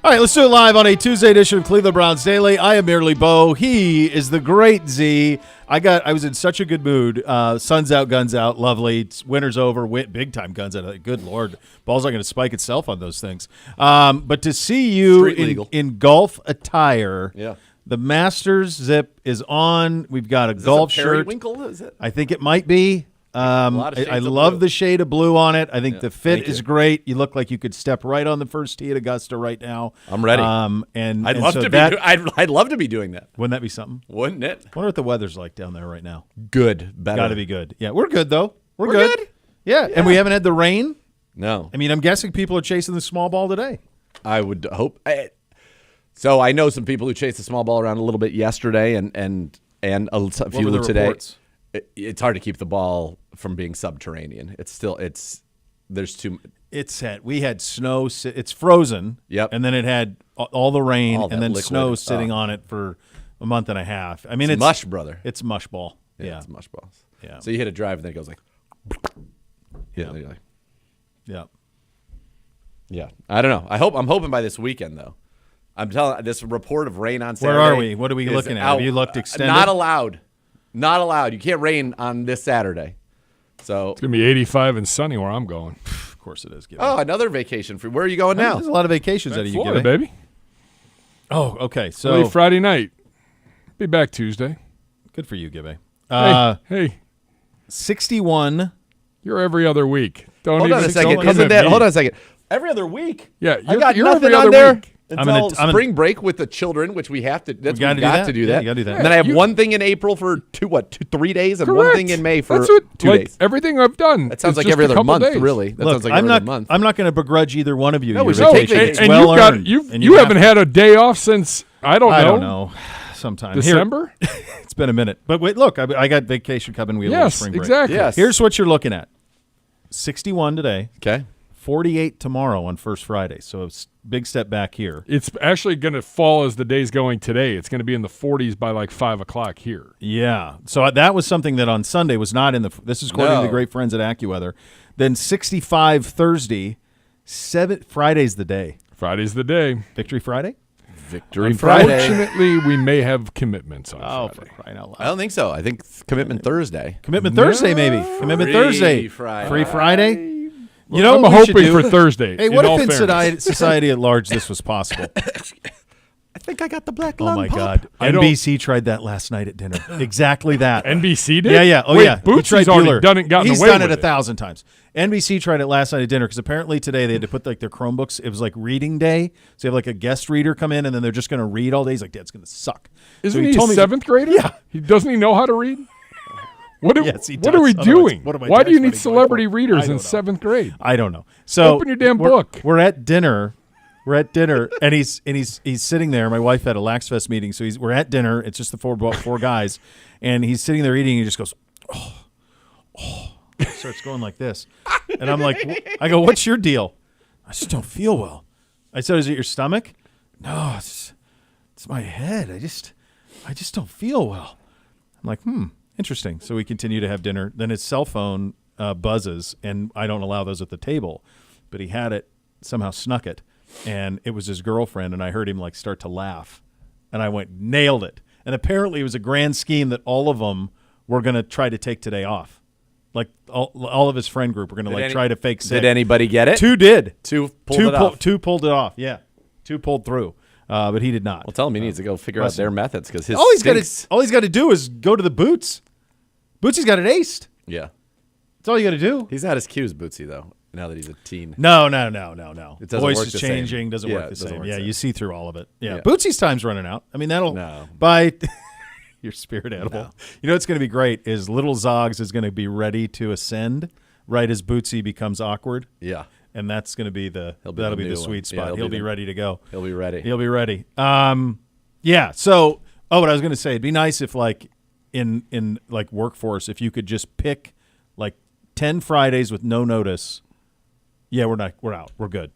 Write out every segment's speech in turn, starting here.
All right, let's do it live on a Tuesday edition of Cleveland Browns Daily. I am merely Bo. He is the great Z. I was in such a good mood. Sun's out, guns out. Lovely. Winter's over. Big time guns out. Good Lord. Ball's not going to spike itself on those things. But to see you in golf attire, the Masters zip is on. We've got a golf shirt. Periwinkle, is it? I think it might be. I love the shade of blue on it. I think the fit is great. You look like you could step right on the first tee at Augusta right now. I'm ready. I'd love to be doing that. Wouldn't that be something? Wouldn't it? I wonder what the weather's like down there right now. Good. Better. Got to be good. Yeah, we're good, though. We're good. Yeah, and we haven't had the rain. No. I mean, I'm guessing people are chasing the small ball today. I would hope. So I know some people who chased the small ball around a little bit yesterday and a few today. Reports? It's hard to keep the ball from being subterranean. There's too. We had snow. It's frozen. Yep. And then it had all the rain and then liquid. snow sitting on it for a month and a half. I mean, it's mush, brother. It's mush ball. Yeah. It's mush balls. Yeah. So you hit a drive and then it goes like. Yeah. Like, yeah. Yeah. I don't know. I'm hoping by this weekend though. I'm telling this report of rain on Saturday. Where are we? What are we looking at? Have you looked extended? Not allowed. Not allowed. You can't rain on this Saturday. So it's going to be 85 and sunny where I'm going. Of course it is. Oh, another vacation. Where are you going now? There's a lot of vacations out of you, Florida, baby. Oh, okay. So early Friday night. Be back Tuesday. Good for you, Gibby. Hey. 61. You're every other week. Hold on a second. Every other week? Yeah. I got you're nothing every on other there. week. Until spring break with the children, which we have to. That's we got to do that. Yeah, you got to do that. And then I have one thing in April for 3 days, and Correct. one thing in May for 2 days. Everything I've done. That sounds like every other month, really. That sounds like every other month. I'm not going to begrudge either one of you. No, we your should take vacation. vacation. Well earned. You haven't had a day off since I don't know. Sometime December. It's been a minute, but wait, look, I got vacation coming. We have spring break. Exactly. Yes. Here's what you're looking at: 61 today. Okay. 48 tomorrow on First Friday. So it's a big step back here. It's actually going to fall as the day's going today. It's going to be in the 40s by like 5 o'clock here. Yeah. So that was something that on Sunday was not in the – this is according to the great friends at AccuWeather. Then 65 Thursday, Friday's the day. Friday's the day. Victory Friday? Victory Friday. Unfortunately, we may have commitments on Friday. For crying out loud. I don't think so. I think Commitment Thursday. Commitment Thursday, maybe. Commitment Thursday. Friday. Free Friday. You know, I'm hoping for Thursday. Hey, what if in society at large this was possible? I think I got the black lung. Oh, my God. NBC tried that last night at dinner. Exactly that. NBC did? Yeah. Oh, Wait, yeah. Bootsy's already done it, He's done it 1,000 times. NBC tried it last night at dinner because apparently today they had to put like their Chromebooks. It was like reading day. So you have like a guest reader come in and then they're just going to read all day. He's like, Dad's going to suck. Isn't he a 7th grader? Yeah. Doesn't he know how to read? Yes, he does. What are we doing? Why do you need celebrity readers in 7th grade? I don't know. So open your damn book. We're at dinner. And he's sitting there. My wife had a Lax Fest meeting, so we're at dinner. It's just the four guys, and he's sitting there eating. And he just goes, oh, starts going like this, and I'm like, I go, what's your deal? I just don't feel well. I said, is it your stomach? No, it's my head. I just don't feel well. I'm like, interesting. So we continue to have dinner. Then his cell phone buzzes, and I don't allow those at the table, but he had it, somehow snuck it, and it was his girlfriend, and I heard him like start to laugh, and I went, nailed it. And apparently it was a grand scheme that all of them were going to try to take today off. Like all of his friend group were going to try to fake sick. Did anybody get it? 2 did. 2 pulled it off. 2 pulled it off, yeah. 2 pulled through. But he did not. Well, tell him he needs to go figure out their methods because his all he's got to do is go to the Boots. Bootsy's got it aced. Yeah. That's all you got to do. He's not as cute as Bootsy, though, now that he's a teen. No. It doesn't Voice work is the changing. same. Doesn't work the same. Yeah, you see through all of it. Yeah. Bootsy's time's running out. I mean, No. by your spirit animal. No. You know what's going to be great is Little Zogs is going to be ready to ascend right as Bootsy becomes awkward. Yeah. And that's going to be that'll be the sweet spot. Yeah, he'll be ready to go. He'll be ready. Yeah. So, what I was going to say, it'd be nice if like in like workforce, if you could just pick like 10 Fridays with no notice. Yeah, we're out. We're good.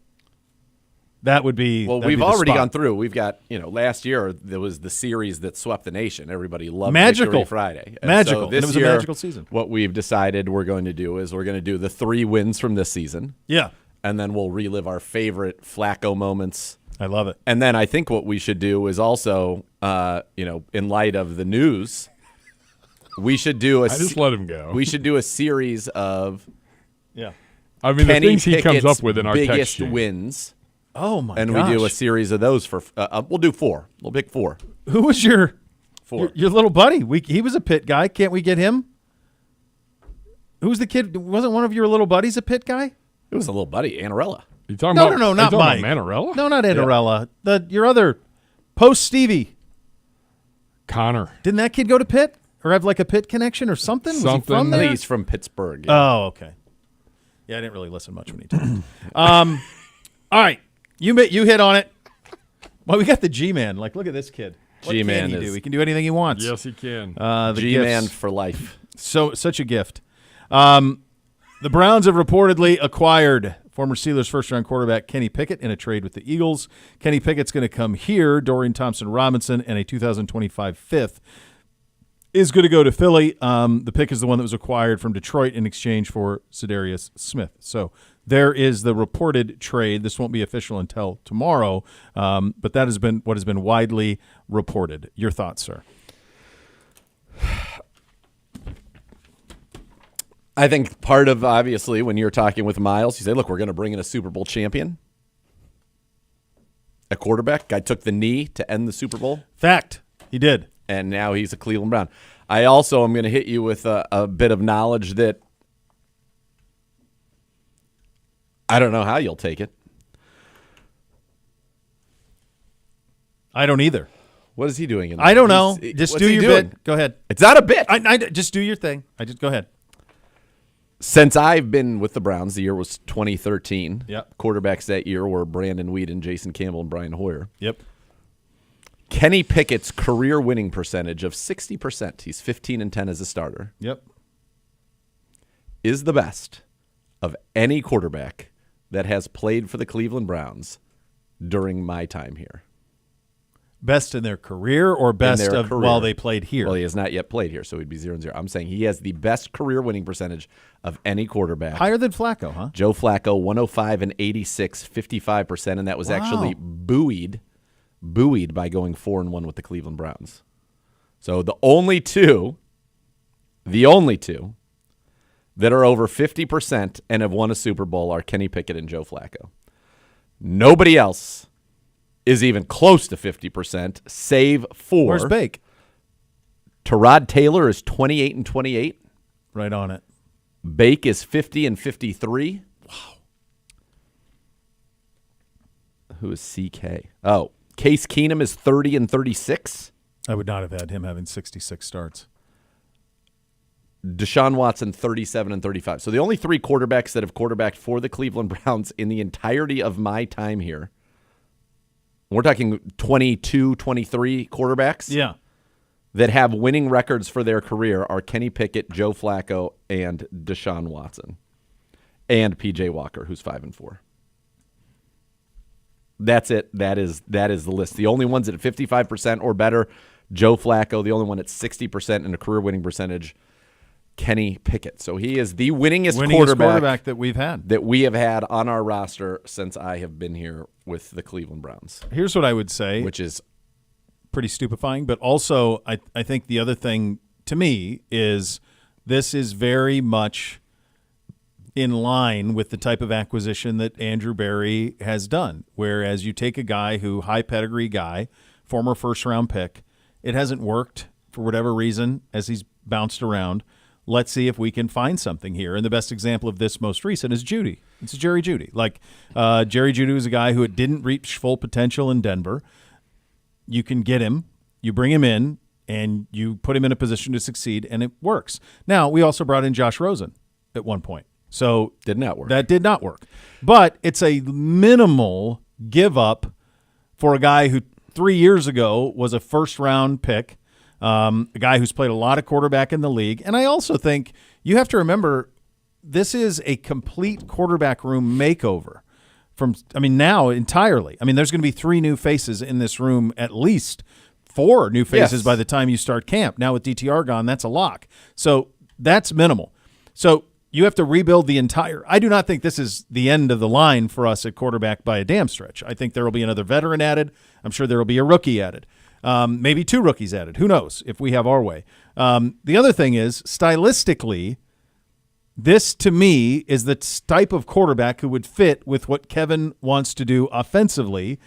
That would be. Well, we've already gone through. We've got, last year there was the series that swept the nation. Everybody loved Victory Friday. Magical. So this it was year, a magical season. What we've decided we're going to do is we're going to do the 3 wins from this season. Yeah. And then we'll relive our favorite Flacco moments I love it. And then I think what we should do is also, in light of the news, we should do I just let him go. We should do a series of I mean, Kenny the things he comes Pickett's up with in our text biggest chain. wins. Oh my And gosh. we do a series of those for. We'll do 4. We'll pick 4. Who was your 4. your little buddy? He was a Pitt guy. Can't we get him? Who's the kid? Wasn't one of your little buddies a Pit guy? It was a little buddy, Anarella. You talking No, about, no, not you talking Mike. about Manarella? No, not Anarella. Your other post Stevie. Connor. Didn't that kid go to Pitt or have like a Pitt connection or something? Was he Something. from I there? think he's from Pittsburgh. Oh, okay. Yeah, I didn't really listen much when he talked. All right, you hit on it. Well, we got the G-Man. Like, look at this kid. What G-Man can he do? is- He can do anything he wants. Yes, he can. The G-Man gifts. for life. So such a gift. The Browns have reportedly acquired former Steelers first-round quarterback Kenny Pickett in a trade with the Eagles. Kenny Pickett's going to come here. Dorian Thompson-Robinson and a 2025 fifth is going to go to Philly. The pick is the one that was acquired from Detroit in exchange for Za'Darius Smith. So there is the reported trade. This won't be official until tomorrow, but that has been what has been widely reported. Your thoughts, sir? I think part of, obviously, when you're talking with Miles, you say, look, we're going to bring in a Super Bowl champion, a quarterback. Guy took the knee to end the Super Bowl, Fact. He did. and now he's a Cleveland Brown. I also am going to hit you with a bit of knowledge that I don't know how you'll take it. I don't either. What is he doing? I don't know. Just what's do he your doing? bit. Go ahead. It's not a bit. I just do your thing. Go ahead. Since I've been with the Browns, the year was 2013. Yep. Quarterbacks that year were Brandon Weeden, Jason Campbell, and Brian Hoyer. Yep. Kenny Pickett's career winning percentage of 60%, he's 15-10 as a starter, Yep. is the best of any quarterback that has played for the Cleveland Browns during my time here. Best in their career or best their of career. while they played here? Well, he has not yet played here, so he'd be 0-0. I'm saying he has the best career winning percentage of any quarterback. Higher than Flacco, huh? Joe Flacco, 105 and 86, 55%, and that was actually buoyed by going 4-1 with the Cleveland Browns. So the only two that are over 50% and have won a Super Bowl are Kenny Pickett and Joe Flacco. Nobody else is even close to 50%, save for Where's Bake? Tyrod Taylor is 28 and 28. Right on it. Bake is 50 and 53. Wow. Who is CK? Oh, Case Keenum is 30 and 36. I would not have had him having 66 starts. Deshaun Watson, 37 and 35. So the only 3 quarterbacks that have quarterbacked for the Cleveland Browns in the entirety of my time here, we're talking 22, 23 quarterbacks Yeah. that have winning records for their career are Kenny Pickett, Joe Flacco, and Deshaun Watson, and P.J. Walker, who's 5-4. That's it. That is the list. The only ones at 55% or better, Joe Flacco. The only one at 60% in a career winning percentage, Kenny Pickett. So he is the winningest quarterback that we've had. that we have had on our roster since I have been here with the Cleveland Browns, Here's what I would say. which is Pretty stupefying, but also I think the other thing to me is this is very much in line with the type of acquisition that Andrew Berry has done, whereas you take a guy who, high pedigree guy, former first-round pick, it hasn't worked for whatever reason as he's bounced around. Let's see if we can find something here. And the best example of this most recent is Jeudy. It's Jerry Jeudy. Jerry Jeudy was a guy who didn't reach full potential in Denver. You can get him, you bring him in, and you put him in a position to succeed, and it works. Now, we also brought in Josh Rosen at one point. So did not work. that did not work. But it's a minimal give up for a guy who 3 years ago was a first-round pick, a guy who's played a lot of quarterback in the league. And I also think you have to remember this is a complete quarterback room makeover. Now entirely. There's going to be 3 new faces in this room, at least 4 new faces by the time you start camp. Now with DTR gone, that's a lock. So that's minimal. So you have to rebuild the entire. I do not think this is the end of the line for us at quarterback by a damn stretch. I think there will be another veteran added. I'm sure there will be a rookie added. Maybe 2 rookies added. Who knows if we have our way. The other thing is, stylistically, this to me is the type of quarterback who would fit with what Kevin wants to do offensively.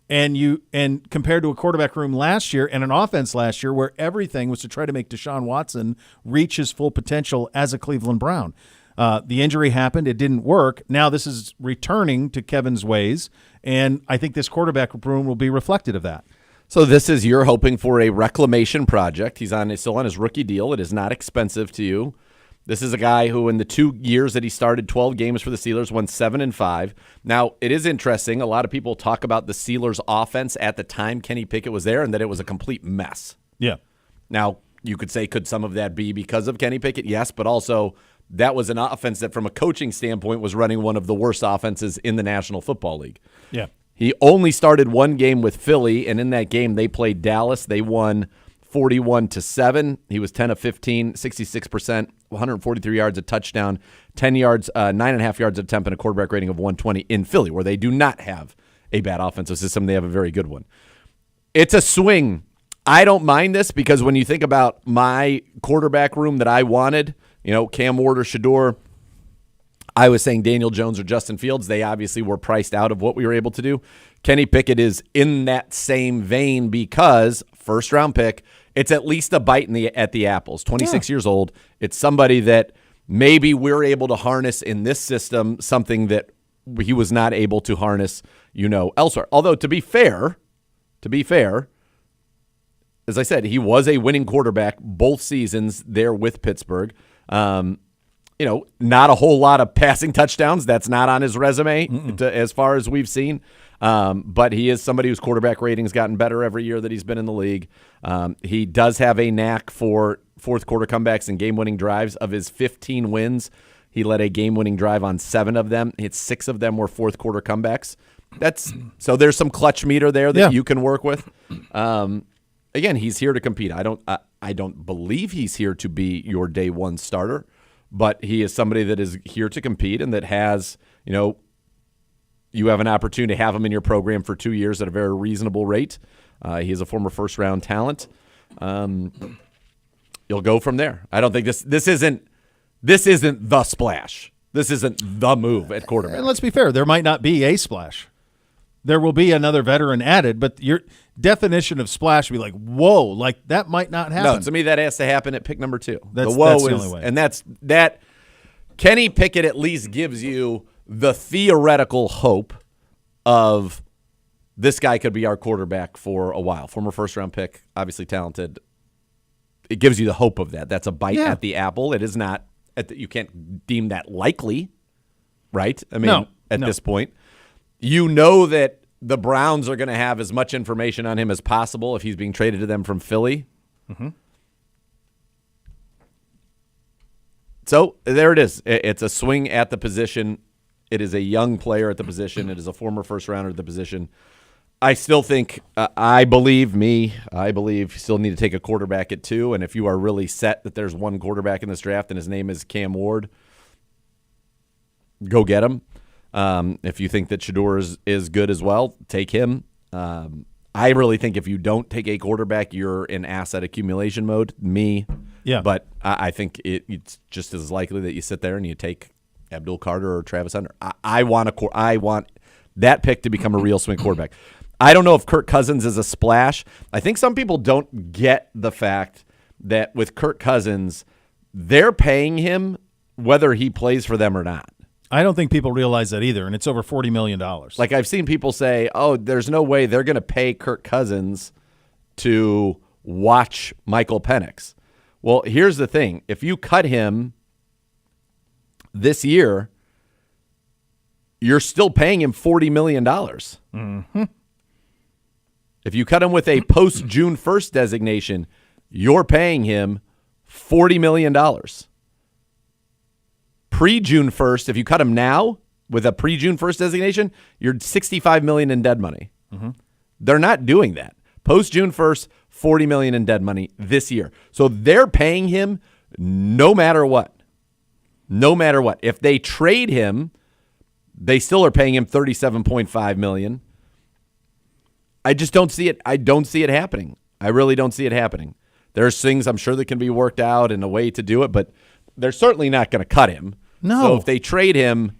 And compared to a quarterback room last year and an offense last year where everything was to try to make Deshaun Watson reach his full potential as a Cleveland Brown. The injury happened. It didn't work. Now this is returning to Kevin's ways, and I think this quarterback room will be reflective of that. So this is, you're hoping for a reclamation project. He's still on his rookie deal. It is not expensive to you. This is a guy who in the 2 years that he started 12 games for the Steelers won 7-5. Now, it is interesting. A lot of people talk about the Steelers offense at the time Kenny Pickett was there and that it was a complete mess. Yeah. Now, you could say, could some of that be because of Kenny Pickett? Yes, but also that was an offense that from a coaching standpoint was running one of the worst offenses in the National Football League. Yeah. He only started 1 game with Philly, and in that game they played Dallas. They won 41-7. He was 10 of 15, 66%, 143 yards, a touchdown, 10 yards, 9.5 yards of attempt, and a quarterback rating of 120 in Philly, where they do not have a bad offensive system. They have a very good one. It's a swing. I don't mind this because when you think about my quarterback room that I wanted, Cam Ward or Shedeur, I was saying Daniel Jones or Justin Fields. They obviously were priced out of what we were able to do. Kenny Pickett is in that same vein because first-round pick, it's at least a bite at the apples. 26 years old. It's somebody that maybe we're able to harness in this system, something that he was not able to harness, elsewhere. Although, to be fair, as I said, he was a winning quarterback both seasons there with Pittsburgh. Not a whole lot of passing touchdowns. That's not on his resume as far as we've seen. But he is somebody whose quarterback rating's gotten better every year that he's been in the league. He does have a knack for fourth quarter comebacks and game-winning drives. Of his 15 wins, he led a game-winning drive on 7 of them. 6 of them were fourth quarter comebacks. So there's some clutch meter there that you can work with. Again, he's here to compete. I don't believe he's here to be your day one starter, but he is somebody that is here to compete and that has, you have an opportunity to have him in your program for 2 years at a very reasonable rate. He is a former first-round talent. You'll go from there. I don't think this isn't the splash. This isn't the move at quarterback. And let's be fair, there might not be a splash. There will be another veteran added, but your definition of splash would be like, whoa, like that might not happen. No, to me that has to happen at pick number 2. That's the only way. And that Kenny Pickett at least gives you the theoretical hope of this guy could be our quarterback for a while. Former first-round pick, obviously talented. It gives you the hope of that. That's a bite at the apple. It is not you can't deem that likely, right? I mean, at this point. You know that the Browns are going to have as much information on him as possible if he's being traded to them from Philly. Mm-hmm. So there it is. It's a swing at the position. It is a young player at the position. It is a former first-rounder at the position. I still think, I believe you still need to take a quarterback at 2, and if you are really set that there's one quarterback in this draft and his name is Cam Ward, go get him. If you think that Shedeur is good as well, take him. I really think if you don't take a quarterback, you're in asset accumulation mode. Yeah. But I think it's just as likely that you sit there and you take Abdul Carter or Travis Hunter. I want that pick to become a real swing quarterback. I don't know if Kirk Cousins is a splash. I think some people don't get the fact that with Kirk Cousins, they're paying him whether he plays for them or not. I don't think people realize that either, and it's over $40 million. Like I've seen people say, oh, there's no way they're going to pay Kirk Cousins to watch Michael Penix. Well, here's the thing. If you cut him this year, you're still paying him $40 million. Mm-hmm. If you cut him with a post-June 1st designation, you're paying him $40 million. Pre-June 1st, if you cut him now with a pre-June 1st designation, you're $65 million in dead money. Mm-hmm. They're not doing that. Post-June 1st, $40 million in dead money this year. So they're paying him no matter what. No matter what. If they trade him, they still are paying him $37.5 million. I just don't see it. I don't see it happening. I really don't see it happening. There's things I'm sure that can be worked out and a way to do it, but they're certainly not going to cut him. No. So if they trade him,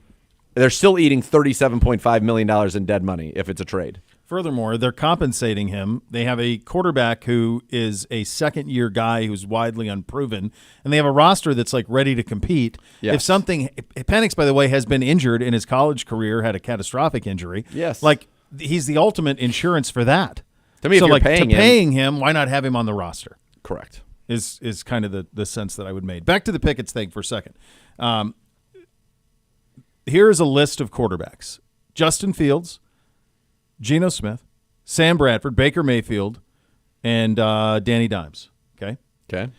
they're still eating $37.5 million in dead money if it's a trade. Furthermore, they're compensating him. They have a quarterback who is a second-year guy who's widely unproven, and they have a roster that's like ready to compete. Yes. If something, Penix, by the way, has been injured in his college career, had a catastrophic injury. Yes. Like he's the ultimate insurance for that. To me, so if you're like paying him, why not have him on the roster? Correct. Is kind of the sense that I would make. Back to the Pickett's thing for a second. Here is a list of quarterbacks: Justin Fields, Geno Smith, Sam Bradford, Baker Mayfield, and Danny Dimes. Okay? Okay.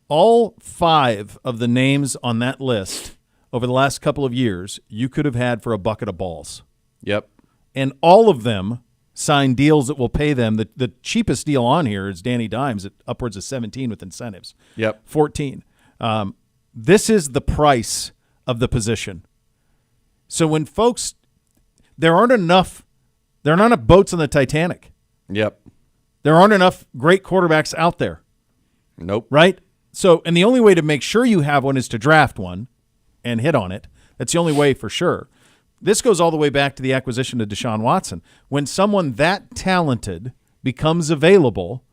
All 5 of the names on that list over the last couple of years you could have had for a bucket of balls. Yep. And all of them signed deals that will pay them. The cheapest deal on here is Danny Dimes at upwards of 17 with incentives. Yep. 14. This is the price of the position. So when folks, there aren't enough boats on the Titanic. Yep. There aren't enough great quarterbacks out there, Nope. right? So, and the only way to make sure you have one is to draft one and hit on it. That's the only way for sure. This goes all the way back to the acquisition of Deshaun Watson. When someone that talented becomes available,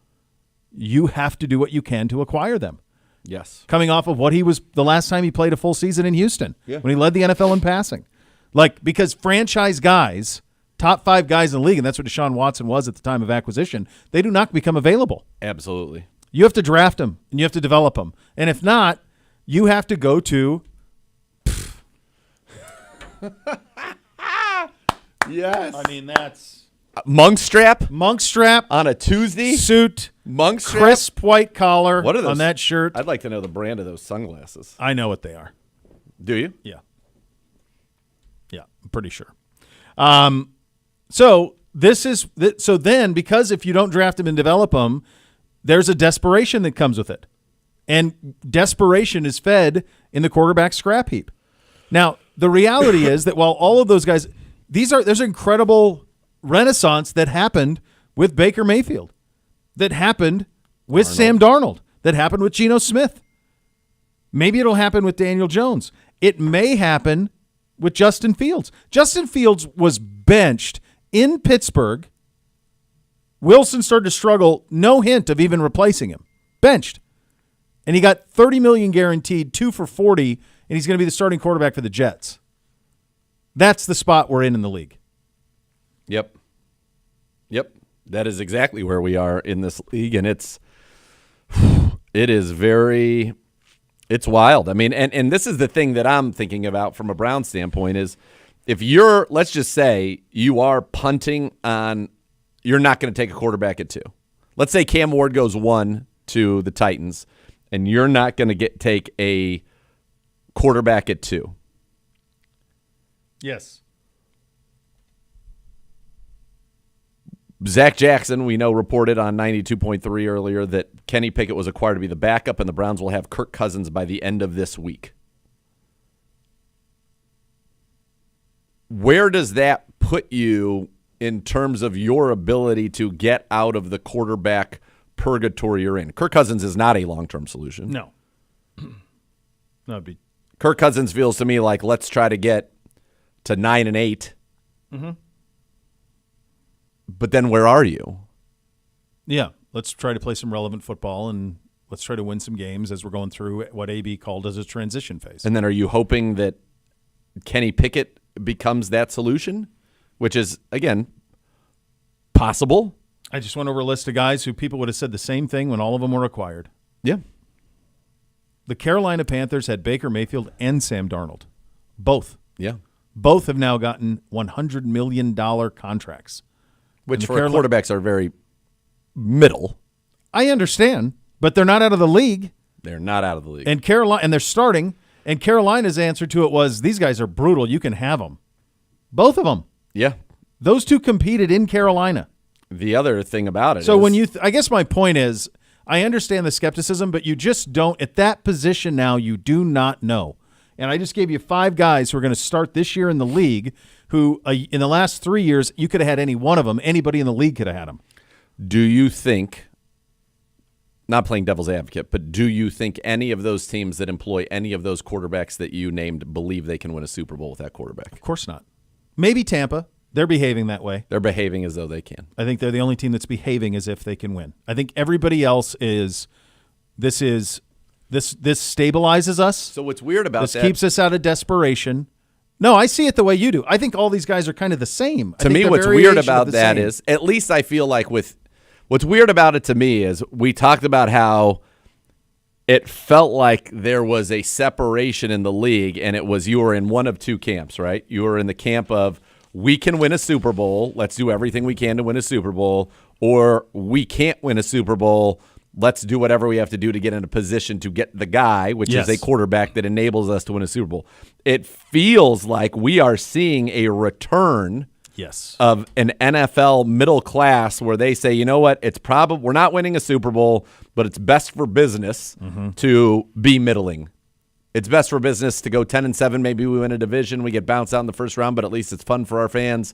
you have to do what you can to acquire them. Yes. Coming off of what he was the last time he played a full season in Houston, when he led the NFL in passing. Like, because franchise guys, top 5 guys in the league, and that's what Deshaun Watson was at the time of acquisition, they do not become available. Absolutely. You have to draft them, and you have to develop them. And if not, you have to go to Yes. I mean, that's Monkstrap on a Tuesday. suit, Monkstrap. crisp white collar What are those on that shirt. I'd like to know the brand of those sunglasses. I know what they are. Do you? Yeah. Yeah, I'm pretty sure. So this is so then, because if you don't draft them and develop them, there's a desperation that comes with it. And desperation is fed in the quarterback scrap heap. Now, the reality is that while all of those guys, there's an incredible renaissance that happened with Baker Mayfield, that happened with Sam Darnold, that happened with Geno Smith. Maybe it'll happen with Daniel Jones. It may happen with Justin Fields. Justin Fields was benched in Pittsburgh. Wilson started to struggle, no hint of even replacing him. Benched. And he got $30 million guaranteed, 2 for $40, and he's going to be the starting quarterback for the Jets. That's the spot we're in the league. Yep. That is exactly where we are in this league, and it's wild. I mean, and this is the thing that I'm thinking about from a Brown standpoint is if you're, let's just say you are punting on, you're not going to take a quarterback at 2. Let's say Cam Ward goes 1 to the Titans, and you're not going to take a quarterback at 2. Yes. Zach Jackson, we know, reported on 92.3 earlier that Kenny Pickett was acquired to be the backup, and the Browns will have Kirk Cousins by the end of this week. Where does that put you in terms of your ability to get out of the quarterback purgatory you're in? Kirk Cousins is not a long-term solution. No. That'd be Kirk Cousins feels to me like let's try to get to 9-8. Mm-hmm. But then where are you? Yeah, let's try to play some relevant football, and let's try to win some games as we're going through what AB called as a transition phase. And then are you hoping that Kenny Pickett becomes that solution, which is, again, possible? I just went over a list of guys who people would have said the same thing when all of them were acquired. Yeah. The Carolina Panthers had Baker Mayfield and Sam Darnold. Both. Yeah. Both have now gotten $100 million contracts. Which for quarterbacks are very middle. I understand, but they're not out of the league. They're not out of the league. And they're starting, and Carolina's answer to it was, these guys are brutal. You can have them. Both of them. Yeah. Those two competed in Carolina. The other thing about it so when you I guess my point is, I understand the skepticism, but you just don't, at that position now, you do not know. And I just gave you 5 guys who are going to start this year in the league who, in the last 3 years, you could have had any one of them. Anybody in the league could have had them. Do you think, not playing devil's advocate, but do you think any of those teams that employ any of those quarterbacks that you named believe they can win a Super Bowl with that quarterback? Of course not. Maybe Tampa. They're behaving that way. They're behaving as though they can. I think they're the only team that's behaving as if they can win. I think everybody else is this stabilizes us. So what's weird about this that? Keeps us out of desperation. No, I see it the way you do. I think all these guys are kind of the same. To me, what's weird about that is, at least I feel like what's weird about it to me is we talked about how it felt like there was a separation in the league, and it was you were in one of two camps, right? You were in the camp of we can win a Super Bowl, let's do everything we can to win a Super Bowl, or we can't win a Super Bowl, let's do whatever we have to do to get in a position to get the guy, which is a quarterback that enables us to win a Super Bowl. It feels like we are seeing a return of an NFL middle class where they say, you know what, we're not winning a Super Bowl, but it's best for business to be middling. It's best for business to go 10-7. Maybe we win a division, we get bounced out in the first round, but at least it's fun for our fans,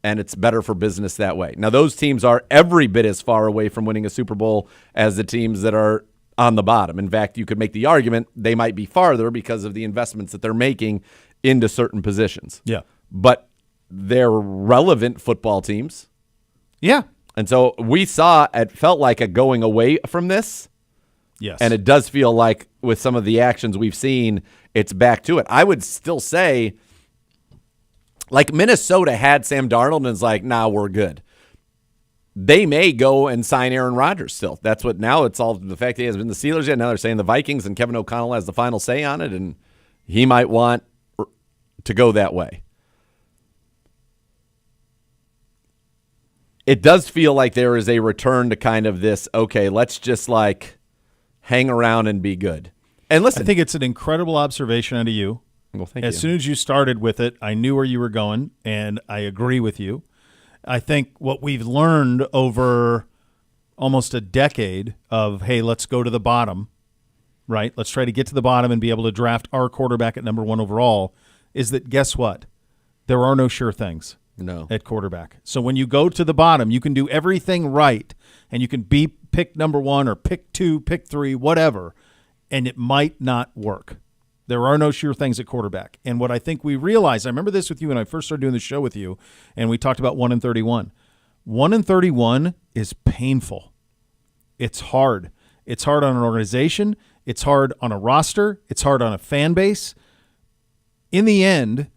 and it's better for business that way. Now, those teams are every bit as far away from winning a Super Bowl as the teams that are on the bottom. In fact, you could make the argument they might be farther because of the investments that they're making into certain positions. Yeah. But they're relevant football teams. Yeah. And so we saw, it felt like a going away from this. Yes. And it does feel like with some of the actions we've seen, it's back to it. I would still say, like Minnesota had Sam Darnold and is like, nah, we're good. They may go and sign Aaron Rodgers still. That's what now it's all the fact that he has been the Steelers yet. Now they're saying the Vikings, and Kevin O'Connell has the final say on it, and he might want to go that way. It does feel like there is a return to kind of this, okay, let's just like hang around and be good. And listen, I think it's an incredible observation out of you. Well, thank you. As soon as you started with it, I knew where you were going, and I agree with you. I think what we've learned over almost a decade of, hey, let's go to the bottom, right? Let's try to get to the bottom and be able to draft our quarterback at number 1 overall, is that guess what? There are no sure things. No. At quarterback. So when you go to the bottom, you can do everything right, and you can be pick number 1 or pick 2, pick 3, whatever, and it might not work. There are no sure things at quarterback. And what I think we realized, I remember this with you when I first started doing the show with you, and we talked about 1-31. 1-31 is painful. It's hard. It's hard on an organization. It's hard on a roster. It's hard on a fan base. In the end,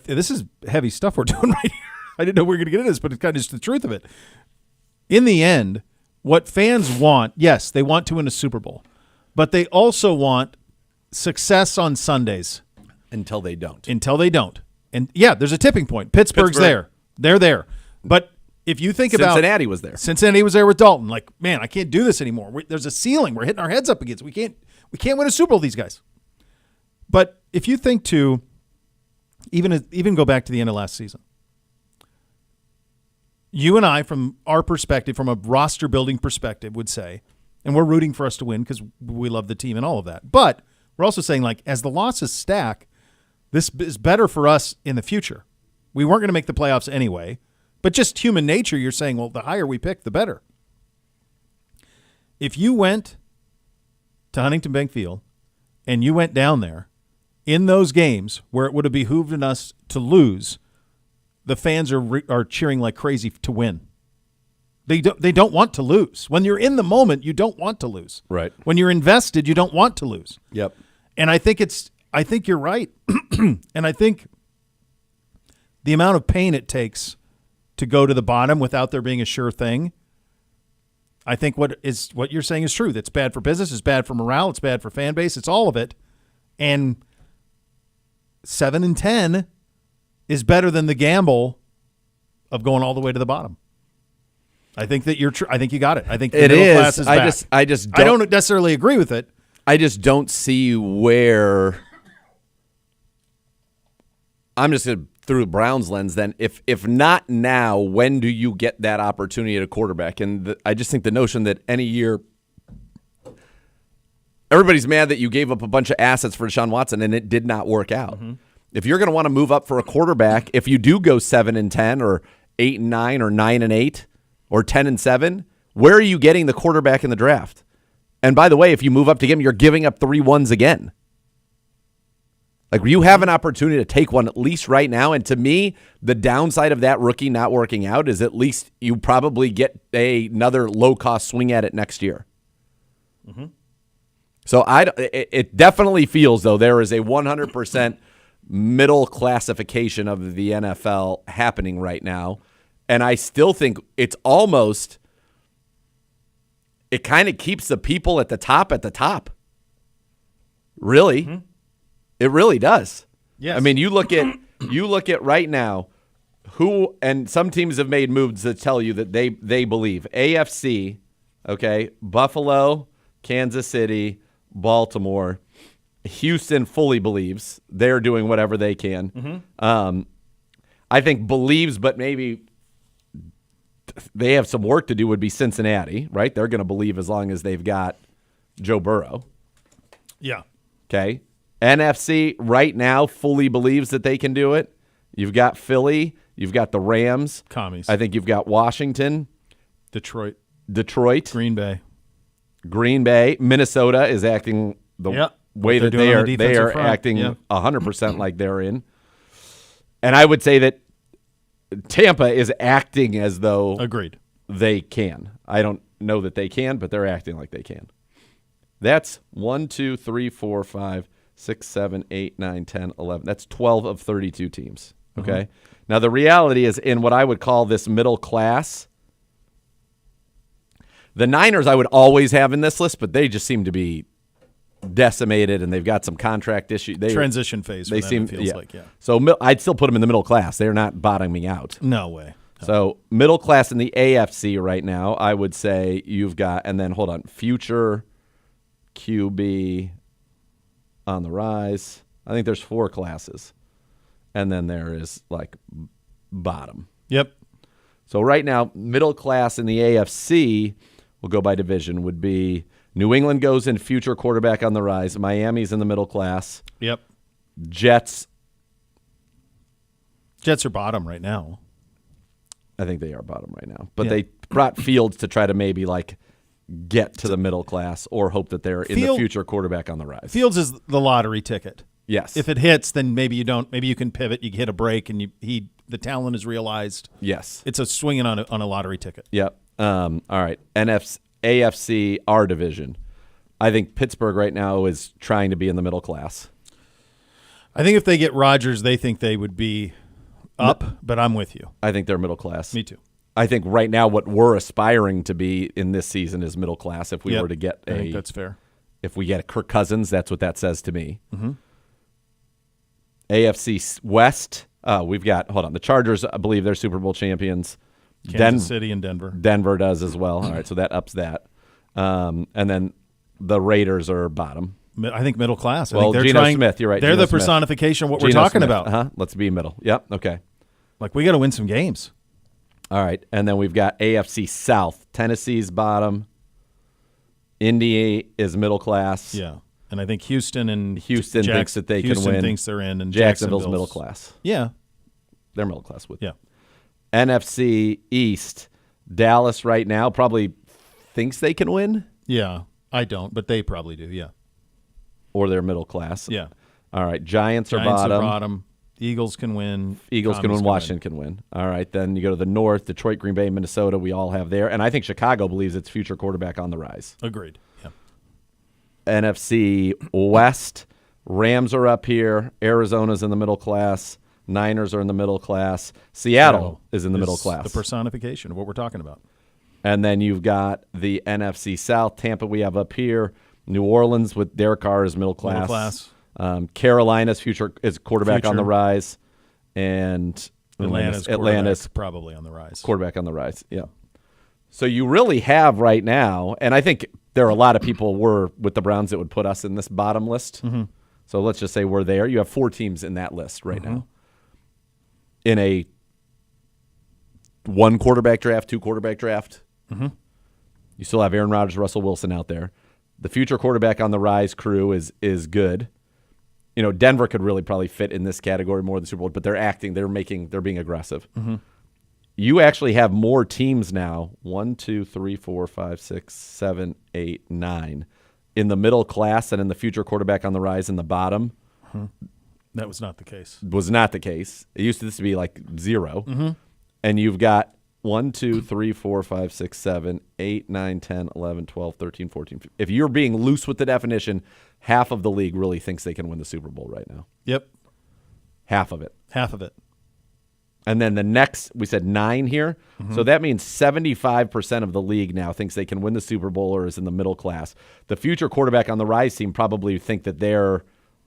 this is heavy stuff we're doing right here. I didn't know we were going to get into this, but it's kind of just the truth of it. In the end, what fans want, yes, they want to win a Super Bowl, but they also want success on Sundays. Until they don't. And, yeah, there's a tipping point. Pittsburgh's there. They're there. But if you think about Cincinnati was there. Cincinnati was there with Dalton. Like, man, I can't do this anymore. There's a ceiling. We're hitting our heads up against. We can't win a Super Bowl with these guys. But if you think to even go back to the end of last season, you and I, from our perspective, from a roster building perspective, would say, and we're rooting for us to win because we love the team and all of that. But we're also saying, like, as the losses stack, this is better for us in the future. We weren't going to make the playoffs anyway, but just human nature, you're saying, well, the higher we pick, the better. If you went to Huntington Bank Field and you went down there in those games where it would have behooved us to lose, the fans are cheering like crazy to win. They don't want to lose. When you're in the moment, you don't want to lose. Right. When you're invested, you don't want to lose. Yep. And I think you're right. And I think the amount of pain it takes to go to the bottom without there being a sure thing, I think what you're saying is true. That's bad for business, it's bad for morale, it's bad for fan base, it's all of it. And 7-10 is better than the gamble of going all the way to the bottom. I think that I think you got it. I think the middle class is back. I don't necessarily agree with it. I just don't see where. I'm just going to through the Browns lens. Then, if not now, when do you get that opportunity at a quarterback? And I just think the notion that any year everybody's mad that you gave up a bunch of assets for Deshaun Watson and it did not work out. Mm-hmm. If you're going to want to move up for a quarterback, if you do go 7-10 or 8-9 or 9-8 or 10-7, where are you getting the quarterback in the draft? And by the way, if you move up to get him, you're giving up 3 1s again. Like, you have an opportunity to take one at least right now. And to me, the downside of that rookie not working out is at least you probably get another low-cost swing at it next year. Mm-hmm. So it definitely feels, though, there is a 100% middle classification of the NFL happening right now. And I still think it's almost, it kind of keeps the people at the top. Really. Mm-hmm. It really does. Yes. I mean, you look at right now who, and some teams have made moves that tell you that they believe. AFC, okay, Buffalo, Kansas City, Baltimore, Houston fully believes they're doing whatever they can. Mm-hmm. I think believes, but maybe they have some work to do would be Cincinnati, right? They're going to believe as long as they've got Joe Burrow. Yeah. Okay. NFC right now fully believes that they can do it. You've got Philly. You've got the Rams. Commies. I think you've got Washington. Detroit. Green Bay. Minnesota is acting the way that they are acting 100% like they're in. And I would say that Tampa is acting as though agreed they can. I don't know that they can, but they're acting like they can. That's 1, 2, 3, 4, 5, 6, 7, 8, 9, 10, 11. That's 12 of 32 teams. Okay. Mm-hmm. Now, the reality is in what I would call this middle class, the Niners I would always have in this list, but they just seem to be decimated and they've got some contract issues. Transition phase. They seem, it feels like. So I'd still put them in the middle class. They're not bottoming out. No way. No. So middle class in the AFC right now, I would say you've got, and then hold on, future QB on the rise. I think there's 4 classes. And then there is like bottom. Yep. So right now, middle class in the AFC, we'll go by division, would be New England goes in future quarterback on the rise. Miami's in the middle class. Yep. Jets are bottom right now. I think they are bottom right now. But they brought Fields to try to maybe like get to the middle class or hope that they're in the future quarterback on the rise. Fields is the lottery ticket. Yes. If it hits, then maybe you don't. Maybe you can pivot. You hit a break, and the talent is realized. Yes. It's a swinging on a lottery ticket. Yep. All right. AFC, our division. I think Pittsburgh right now is trying to be in the middle class. I think if they get Rodgers, they think they would be up, but I'm with you. I think they're middle class. Me too. I think right now what we're aspiring to be in this season is middle class. If we were to get I think that's fair. If we get a Kirk Cousins, that's what that says to me. Mm-hmm. AFC West, we've got, hold on, the Chargers, I believe they're Super Bowl champions. Kansas City and Denver. Denver does as well. All right, so that ups that. And then the Raiders are bottom. I think middle class. Well, Geno Smith, you're right. They're Geno the Smith. personification of what Geno we're talking Smith. about. Let's be middle. Yep, okay. Like, we got to win some games. All right, and then we've got AFC South. Tennessee's bottom. Indy is middle class. Yeah, and I think Houston thinks that they can win. Houston thinks they're in, and Jacksonville's middle class. Yeah, they're middle class with. Yeah. NFC East. Dallas right now probably thinks they can win. Yeah, I don't, but they probably do. Yeah, or they're middle class. Yeah. All right, Giants are bottom. Eagles can win. Eagles can win. Washington can win. All right, then you go to the North. Detroit, Green Bay, Minnesota. We all have there, and I think Chicago believes its future quarterback on the rise. Agreed. Yeah. NFC West. Rams are up here. Arizona's in the middle class. Niners are in the middle class. Seattle is in the middle class. The personification of what we're talking about. And then you've got the NFC South. Tampa we have up here. New Orleans with Derek Carr is middle class. Middle class. Carolina's future is quarterback on the rise. And Atlanta's probably on the rise. Quarterback on the rise, yeah. So you really have right now, and I think there are a lot of people with the Browns that would put us in this bottom list. Mm-hmm. So let's just say we're there. You have 4 teams in that list right now. In a 1 quarterback draft, 2 quarterback draft. Mm-hmm. You still have Aaron Rodgers, Russell Wilson out there. The future quarterback on the rise crew is good. Denver could really probably fit in this category more than Super Bowl, but they're being aggressive. Mm-hmm. You actually have more teams now, 1, 2, 3, 4, 5, 6, 7, 8, 9, in the middle class and in the future quarterback on the rise in the bottom. Mm-hmm. That was not the case. Was not the case. It used to be like 0. Mm-hmm. And you've got 1, 2, 3, 4, 5, 6, 7, 8, 9, 10, 11, 12, 13, 14. 15. If you're being loose with the definition, half of the league really thinks they can win the Super Bowl right now. Yep. Half of it. Half of it. And then the next, we said 9 here. Mm-hmm. So that means 75% of the league now thinks they can win the Super Bowl or is in the middle class. The future quarterback on the rise team probably think that they're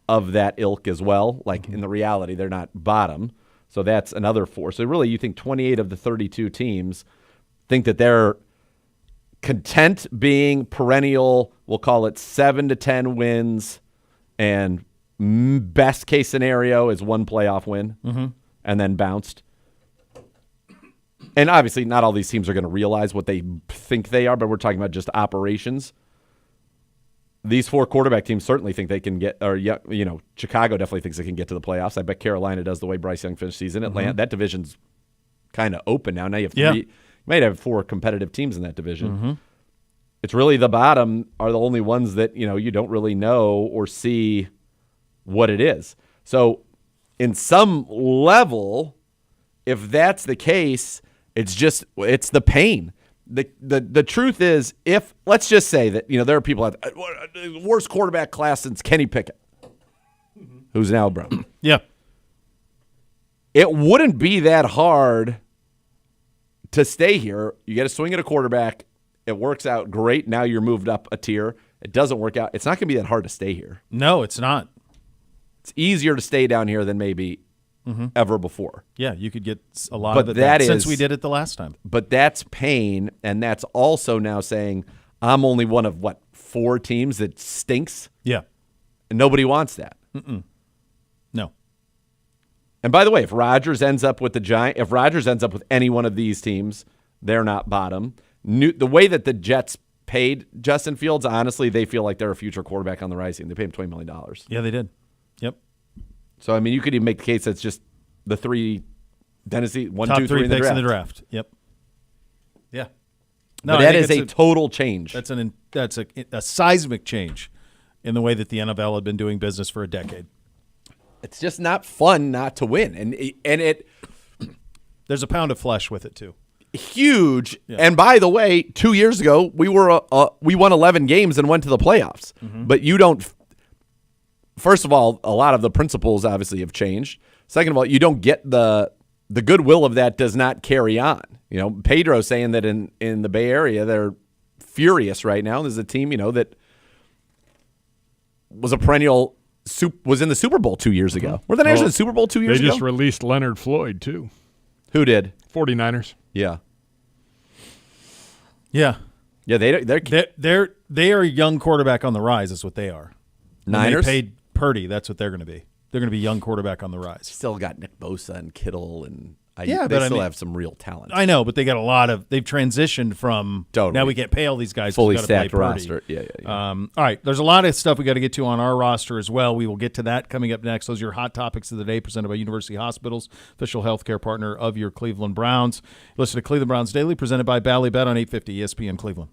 of that ilk as well. Like in the reality, they're not bottom. So that's another 4. So really, you think 28 of the 32 teams think that they're content being perennial, we'll call it 7 to 10 wins, and best case scenario is 1 playoff win, and then bounced. And obviously, not all these teams are going to realize what they think they are, but we're talking about just operations. These 4 quarterback teams certainly think they can get, or Chicago definitely thinks they can get to the playoffs. I bet Carolina does the way Bryce Young finished season. Atlanta, that division's kind of open now. Now you have 3. You might have 4 competitive teams in that division. Mm-hmm. It's really the bottom are the only ones that you don't really know or see what it is. So, in some level, if that's the case, it's the pain. The truth is, if let's just say that there are people at the worst quarterback class since Kenny Pickett, who's now Brown. Yeah, it wouldn't be that hard to stay here. You get a swing at a quarterback. It works out great. Now you're moved up a tier. It doesn't work out. It's not going to be that hard to stay here. No, it's not. It's easier to stay down here than maybe ever before. Yeah, you could get a lot of it since we did it the last time. But that's pain, and that's also now saying I'm only one of, 4 teams that stinks? Yeah. And nobody wants that. No. And by the way, if Rodgers ends up with if Rodgers ends up with any one of these teams, they're not bottom. The way that the Jets paid Justin Fields, honestly, they feel like they're a future quarterback on the rising. They paid him $20 million. Yeah, they did. Yep. So, I mean, you could even make the case that's just the 3 Tennessee, 1, top 2, 3 picks in in the draft. Yep. Yeah. No, but that is a total change. That's a seismic change in the way that the NFL had been doing business for a decade. It's just not fun not to win, and it. There's a pound of flesh with it too. Huge. Yeah. And by the way, 2 years ago we won 11 games and went to the playoffs. But you don't. First of all, a lot of the principles obviously have changed. Second of all, you don't get the goodwill of that does not carry on. Pedro saying that in the Bay Area they're furious right now. There's a team that was a perennial. Was in the Super Bowl 2 years ago. Were the Niners in the Super Bowl 2 years ago? They just released Leonard Floyd, too. Who did? 49ers. Yeah. Yeah. Yeah, they are a young quarterback on the rise is what they are. Niners? When they paid Purdy, that's what they're going to be. They're going to be young quarterback on the rise. Still got Nick Bosa and Kittle and Yeah, they but still have some real talent. I know, but they got a lot of. They've transitioned from Totally. Now we can't pay all these guys. Fully We've got stacked to play roster. Yeah. All right, there's a lot of stuff we got to get to on our roster as well. We will get to that coming up next. Those are your hot topics of the day, presented by University Hospitals, official healthcare partner of your Cleveland Browns. Listen to Cleveland Browns Daily, presented by Bally Bet on 850 ESPN Cleveland.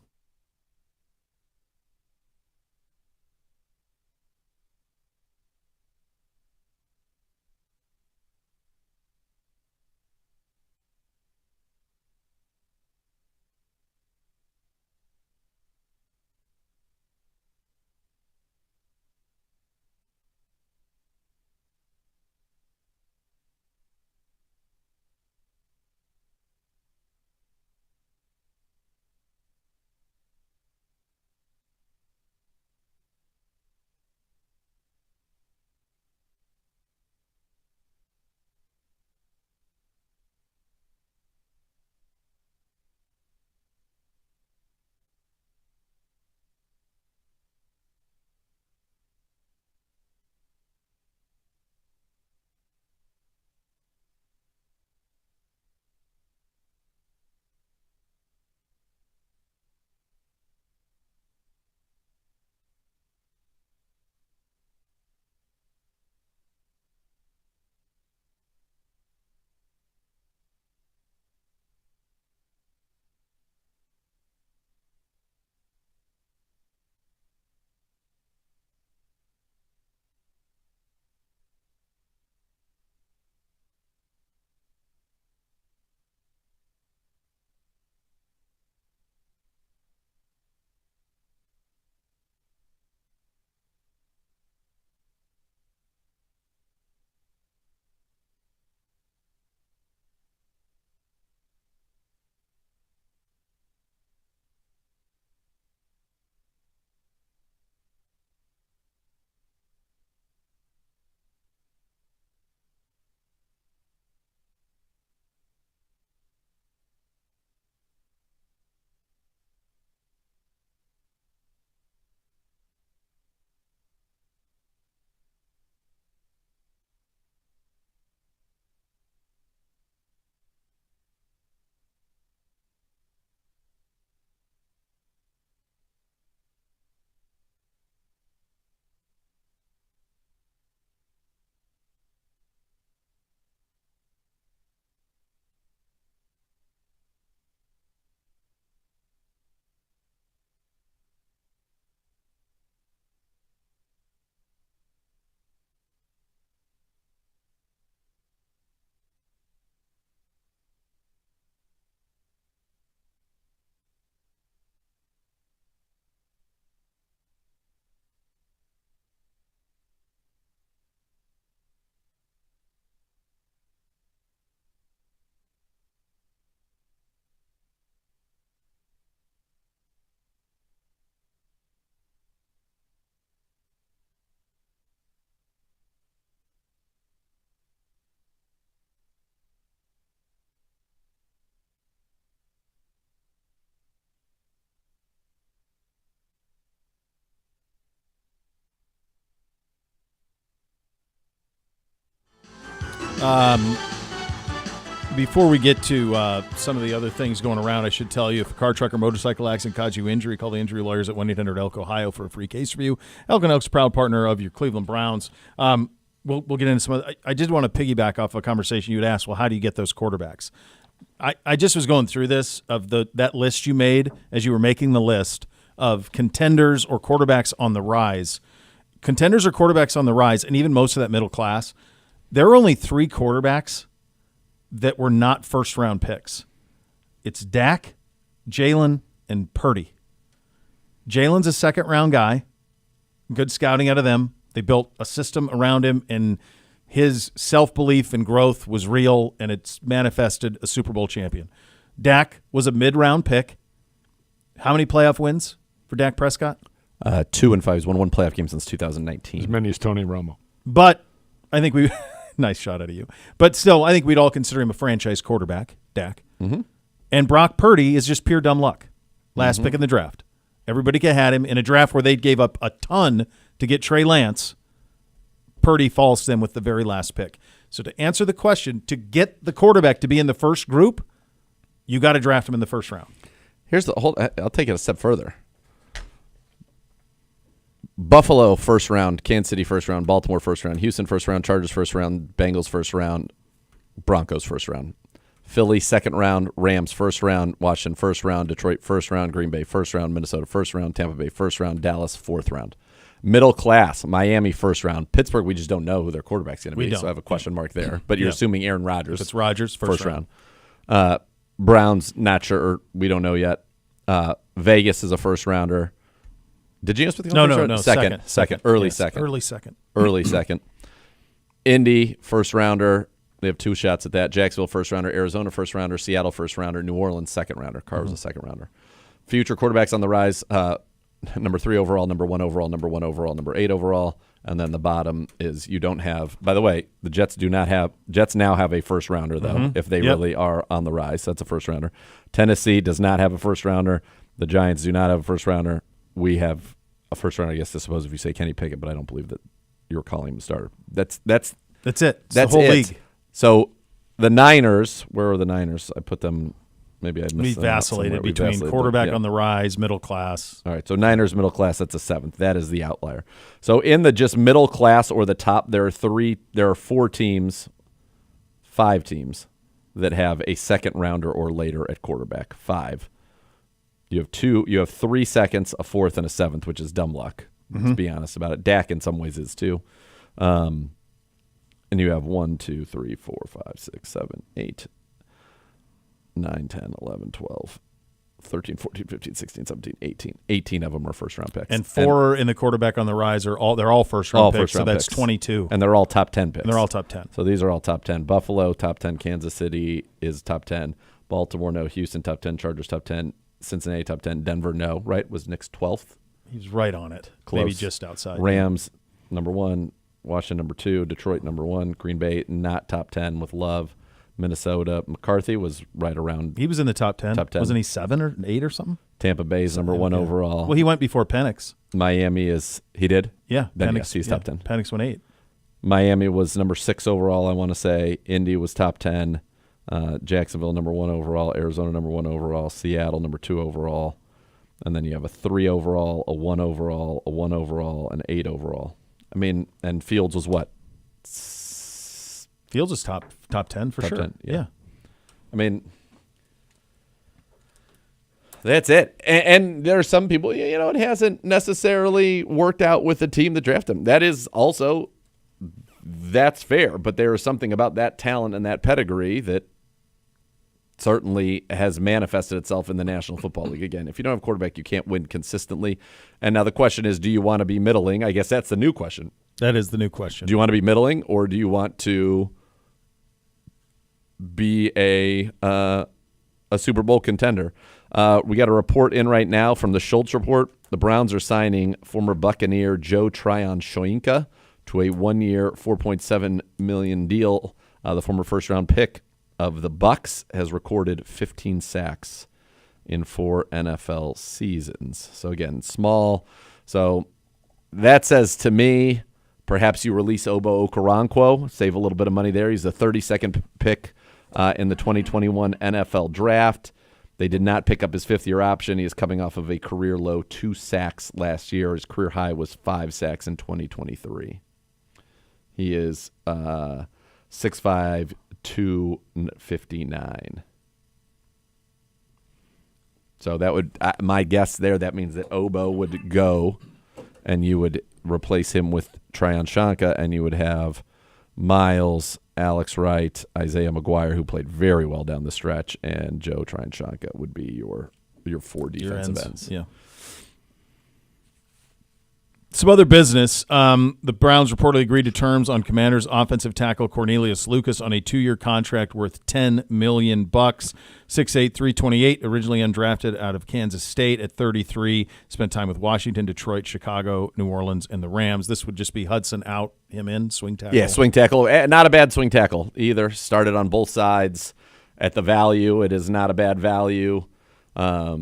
Before we get to some of the other things going around, I should tell you, if a car, truck, or motorcycle accident caused you injury, call the injury lawyers at 1-800-ELK, Ohio for a free case review. Elk & Elk's proud partner of your Cleveland Browns. We'll get into some of I did want to piggyback off a conversation you had asked, well, how do you get those quarterbacks? I just was going through this, of that list you made as you were making the list of contenders or quarterbacks on the rise. Contenders or quarterbacks on the rise, and even most of that middle class, there are only 3 quarterbacks that were not first-round picks. It's Dak, Jalen, and Purdy. Jalen's a second-round guy. Good scouting out of them. They built a system around him, and his self-belief and growth was real, and it's manifested a Super Bowl champion. Dak was a mid-round pick. How many playoff wins for Dak Prescott? 2 and 5. He's won 1 playoff game since 2019. As many as Tony Romo. But I think we – nice shot out of you. But still, I think we'd all consider him a franchise quarterback, Dak. Mm-hmm. And Brock Purdy is just pure dumb luck. Last pick in the draft. Everybody had him in a draft where they gave up a ton to get Trey Lance. Purdy falls to them with the very last pick. So to answer the question, to get the quarterback to be in the first group, you got to draft him in the first round. Here's the whole. I'll take it a step further. Buffalo first round, Kansas City first round, Baltimore first round, Houston first round, Chargers first round, Bengals first round, Broncos first round, Philly second round, Rams first round, Washington first round, Detroit first round, Green Bay first round, Minnesota first round, Tampa Bay first round, Dallas fourth round. Middle class, Miami first round, Pittsburgh. We just don't know who their quarterback's going to be, so I have a question mark there. But you're assuming Aaron Rodgers. It's Rodgers first round. Browns, not sure. We don't know yet. Vegas is a first rounder. Did you guess what the No, second. Early second. Indy first rounder. They have 2 shots at that. Jacksonville first rounder, Arizona first rounder, Seattle first rounder, New Orleans second rounder. Carr's a second rounder. Future quarterbacks on the rise. Number 3 overall, number 1 overall, number 1 overall, number 8 overall, and then the bottom is you don't have. By the way, the Jets now have a first rounder though, if they really are on the rise. That's a first rounder. Tennessee does not have a first rounder. The Giants do not have a first rounder. We have a first rounder, I guess, I suppose, if you say Kenny Pickett, but I don't believe that you're calling him a starter. That's it. It's the whole league. So the Niners, where are the Niners? I put them. Maybe I missed them. We vacillated between quarterback on the rise, middle class. All right, so Niners middle class, that's a 7th. That is the outlier. So in the just middle class or the top, there are 4 teams, 5 teams that have a second rounder or later at quarterback. 5. You have 3 seconds, a 4th, and a 7th, which is dumb luck. Let's be honest about it. Dak in some ways is too. And you have 1, 2, 3, 4, 5, 6, 7, 8. 9, 10, 11, 12, 13, 14, 15, 16, 17, 18. 18 of them are first-round picks. And 4 in the quarterback on the rise they're all first-round picks, so that's picks. 22. And they're all top 10 picks. And they're all top 10. So these are all top 10. Buffalo, top 10. Kansas City is top 10. Baltimore, no. Houston, top 10. Chargers, top 10. Cincinnati, top 10. Denver, no. Right? Was Nick's 12th? He's right on it. Close. Maybe just outside. Rams, number 1. Washington, number 2. Detroit, number 1. Green Bay, not top 10 with Love. Minnesota, McCarthy was right around. He was in the top 10. Top 10. Wasn't he 7 or 8 or something? Tampa Bay's number 1 overall. Well, he went before Penix. Miami is. He did? Yeah. Then Penix, yes, he's top 10. Penix went 8. Miami was number 6 overall, I want to say. Indy was top 10. Jacksonville, number 1 overall. Arizona, number 1 overall. Seattle, number 2 overall. And then you have a 3 overall, a 1 overall, a 1 overall, an 8 overall. I mean, and Fields was what? Fields is top 10 for sure. 10, yeah. I mean, that's it. And there are some people, it hasn't necessarily worked out with the team that drafted him. That is also, that's fair. But there is something about that talent and that pedigree that certainly has manifested itself in the National Football League. Again, if you don't have a quarterback, you can't win consistently. And now the question is, do you want to be middling? I guess that's the new question. That is the new question. Do you want to be middling, or do you want to be a Super Bowl contender? We got a report in right now from the Schultz Report. The Browns are signing former Buccaneer Joe Tryon-Shoyinka to a 1-year, $4.7 million deal. The former first-round pick of the Bucs has recorded 15 sacks in 4 NFL seasons. So again, small. So that says to me Perhaps you release Obo Okoronkwo, save a little bit of money there. He's the 32nd pick in the 2021 NFL Draft. They did not pick up his fifth-year option. He is coming off of a career-low 2 sacks last year. His career high was 5 sacks in 2023. He is 6'5", 259. So that would my guess there. That means that Obo would go, and you would replace him with Tryon Shoyinka, and you would have Miles, Alex Wright, Isaiah McGuire, who played very well down the stretch, and Joe Tryon Shoyinka would be your 4 defensive ends. Yeah. Some other business. The Browns reportedly agreed to terms on Commanders offensive tackle Cornelius Lucas on a 2-year contract worth $10 million. 6'8", 328, originally undrafted out of Kansas State at 33. Spent time with Washington, Detroit, Chicago, New Orleans, and the Rams. This would just be Hudson out, him in, swing tackle. Yeah, swing tackle. Not a bad swing tackle either. Started on both sides at the value. It is not a bad value. Yeah,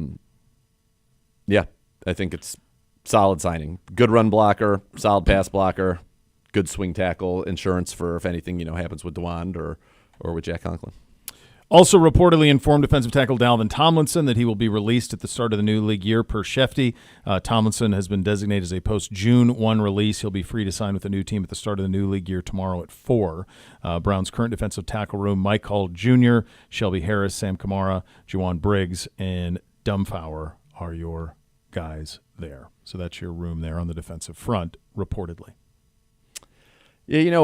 I think it's solid signing. Good run blocker, solid pass blocker, good swing tackle, insurance for if anything happens with DeWand or with Jack Conklin. Also reportedly informed defensive tackle Dalvin Tomlinson that he will be released at the start of the new league year per Shefty. Tomlinson has been designated as a post-June 1 release. He'll be free to sign with a new team at the start of the new league year tomorrow at 4. Browns' current defensive tackle room, Mike Hall Jr., Shelby Harris, Sam Kamara, Juwan Briggs, and Dumbfauer are your guys there. So that's your room there on the defensive front, reportedly. Yeah,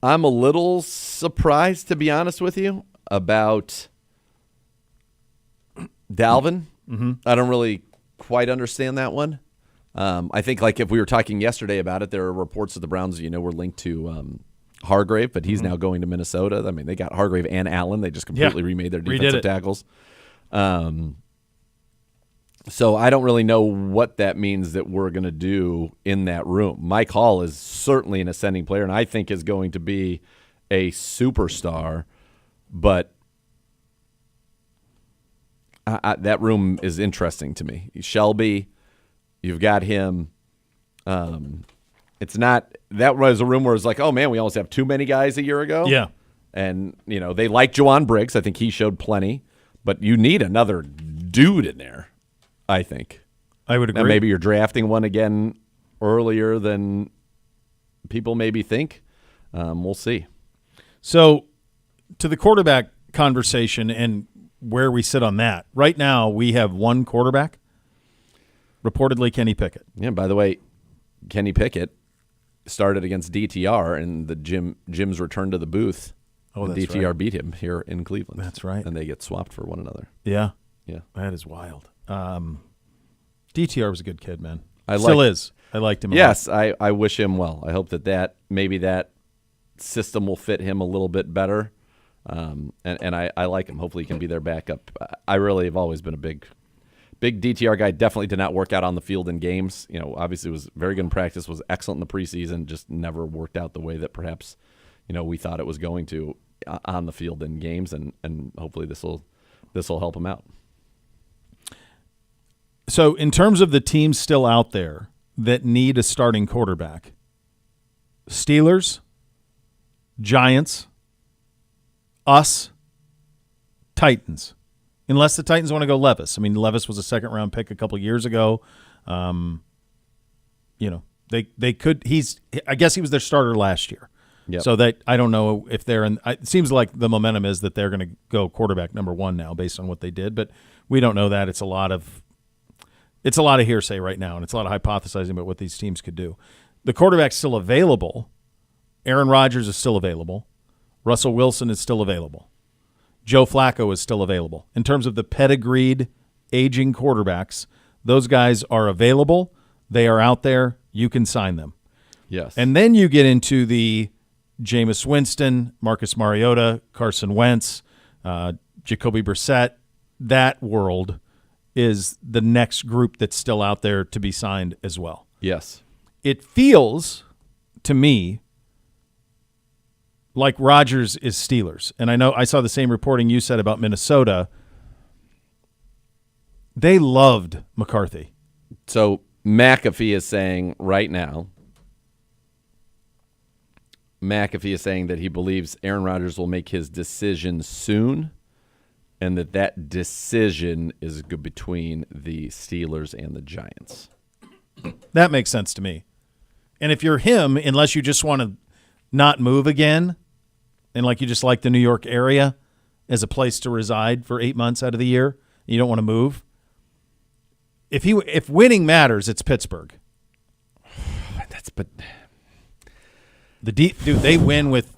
I'm a little surprised, to be honest with you, about Dalvin. Mm-hmm. I don't really quite understand that one. I think, like, if we were talking yesterday about it, there are reports that the Browns, were linked to Hargrave, but he's now going to Minnesota. I mean, they got Hargrave and Allen. They just completely remade their defensive tackles. So I don't really know what that means that we're going to do in that room. Mike Hall is certainly an ascending player, and I think is going to be a superstar. But that room is interesting to me. Shelby, you've got him. It's not – that was a room where it's like, oh, man, we almost have too many guys a year ago. Yeah. And, they like Juwan Briggs. I think he showed plenty. But you need another dude in there. I think. I would agree. Now maybe you're drafting one again earlier than people maybe think. We'll see. So to the quarterback conversation and where we sit on that, right now we have one quarterback, reportedly Kenny Pickett. Yeah, by the way, Kenny Pickett started against DTR and the Jim's return to the booth. Oh, that's DTR right. beat him here in Cleveland. That's right. And they get swapped for one another. Yeah. Yeah. That is wild. DTR was a good kid, man. I liked him. Yes, I wish him well. I hope that maybe that system will fit him a little bit better. And I like him. Hopefully he can be their backup. I really have always been a big DTR guy. Definitely did not work out on the field in games. Obviously was very good in practice, was excellent in the preseason, just never worked out the way that perhaps, we thought it was going to on the field in games, and hopefully this will help him out. So in terms of the teams still out there that need a starting quarterback, Steelers, Giants, us, Titans. Unless the Titans want to go Levis. I mean, Levis was a second-round pick a couple years ago. They could. I guess he was their starter last year. Yep. So that I don't know if they're in. It seems like the momentum is that they're going to go quarterback number 1 now, based on what they did. But we don't know that. It's a lot of hearsay right now, and it's a lot of hypothesizing about what these teams could do. The quarterback's still available. Aaron Rodgers is still available. Russell Wilson is still available. Joe Flacco is still available. In terms of the pedigreed, aging quarterbacks, those guys are available. They are out there. You can sign them. Yes. And then you get into the Jameis Winston, Marcus Mariota, Carson Wentz, Jacoby Brissett. That world is the next group that's still out there to be signed as well. Yes. It feels to me like Rodgers is Steelers. And I know I saw the same reporting you said about Minnesota. They loved McCarthy. So McAfee is saying right now, McAfee is saying that he believes Aaron Rodgers will make his decision soon, and that decision is good between the Steelers and the Giants. That makes sense to me. And if you're him, unless you just want to not move again, and like you just like the New York area as a place to reside for 8 months out of the year, and you don't want to move. If winning matters, it's Pittsburgh. Dude, they win with.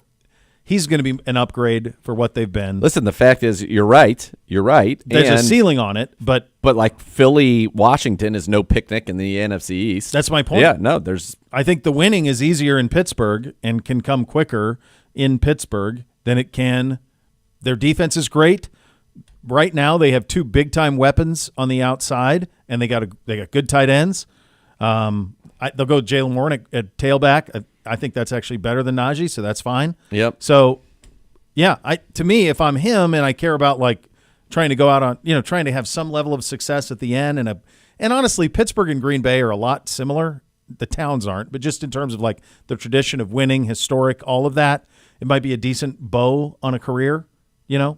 He's going to be an upgrade for what they've been. Listen, the fact is, you're right. You're right. There's a ceiling on it, but like Philly, Washington is no picnic in the NFC East. That's my point. Yeah, no, there's. I think the winning is easier in Pittsburgh and can come quicker in Pittsburgh than it can. Their defense is great. Right now, they have two big-time weapons on the outside, and they got good tight ends. They'll go Jalen Warren at tailback. I think that's actually better than Najee, so that's fine. Yep. So, yeah, to me, if I'm him and I care about like trying to go out on, trying to have some level of success at the end, and honestly, Pittsburgh and Green Bay are a lot similar. The towns aren't, but just in terms of like the tradition of winning, historic, all of that, it might be a decent bow on a career.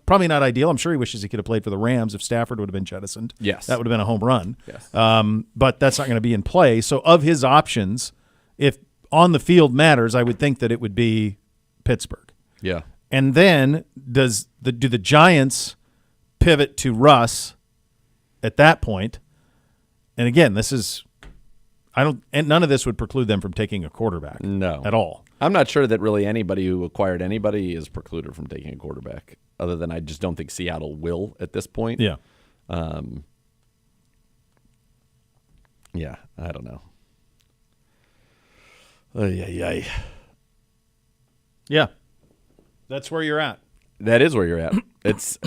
Probably not ideal. I'm sure he wishes he could have played for the Rams if Stafford would have been jettisoned. Yes. That would have been a home run. Yes. But that's not going to be in play. So of his options, if on the field matters, I would think that it would be Pittsburgh. Yeah. And then do the Giants pivot to Russ at that point? And again, none of this would preclude them from taking a quarterback. No. At all. I'm not sure that really anybody who acquired anybody is precluded from taking a quarterback, other than I just don't think Seattle will at this point. Yeah. Yeah, I don't know. Yeah. That's where you're at. That is where you're at. It's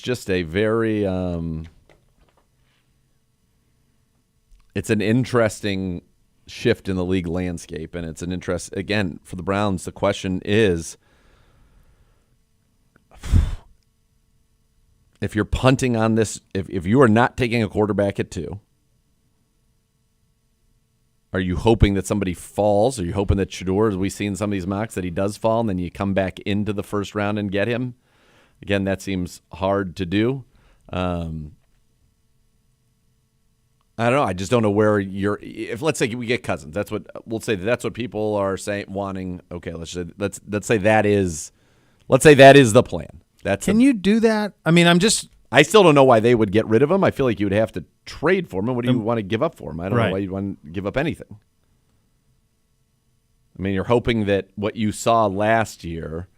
just a very it's an interesting shift in the league landscape, and it's an interest again for the Browns. The question is, if you're punting on this, if you are not taking a quarterback at 2, are you hoping that somebody falls? Are you hoping that Shedeur, as we've seen some of these mocks, that he does fall, and then you come back into the first round and get him? Again, that seems hard to do. I don't know. I just don't know where you're. If let's say we get Cousins, that's what we'll say. That's what people are saying, wanting. Okay, let's say that is the plan. Can you do that? I mean, I still don't know why they would get rid of him. I feel like you'd have to trade for him. And what do you want to give up for him? I don't know why you'd want to give up anything. I mean, you're hoping that what you saw last year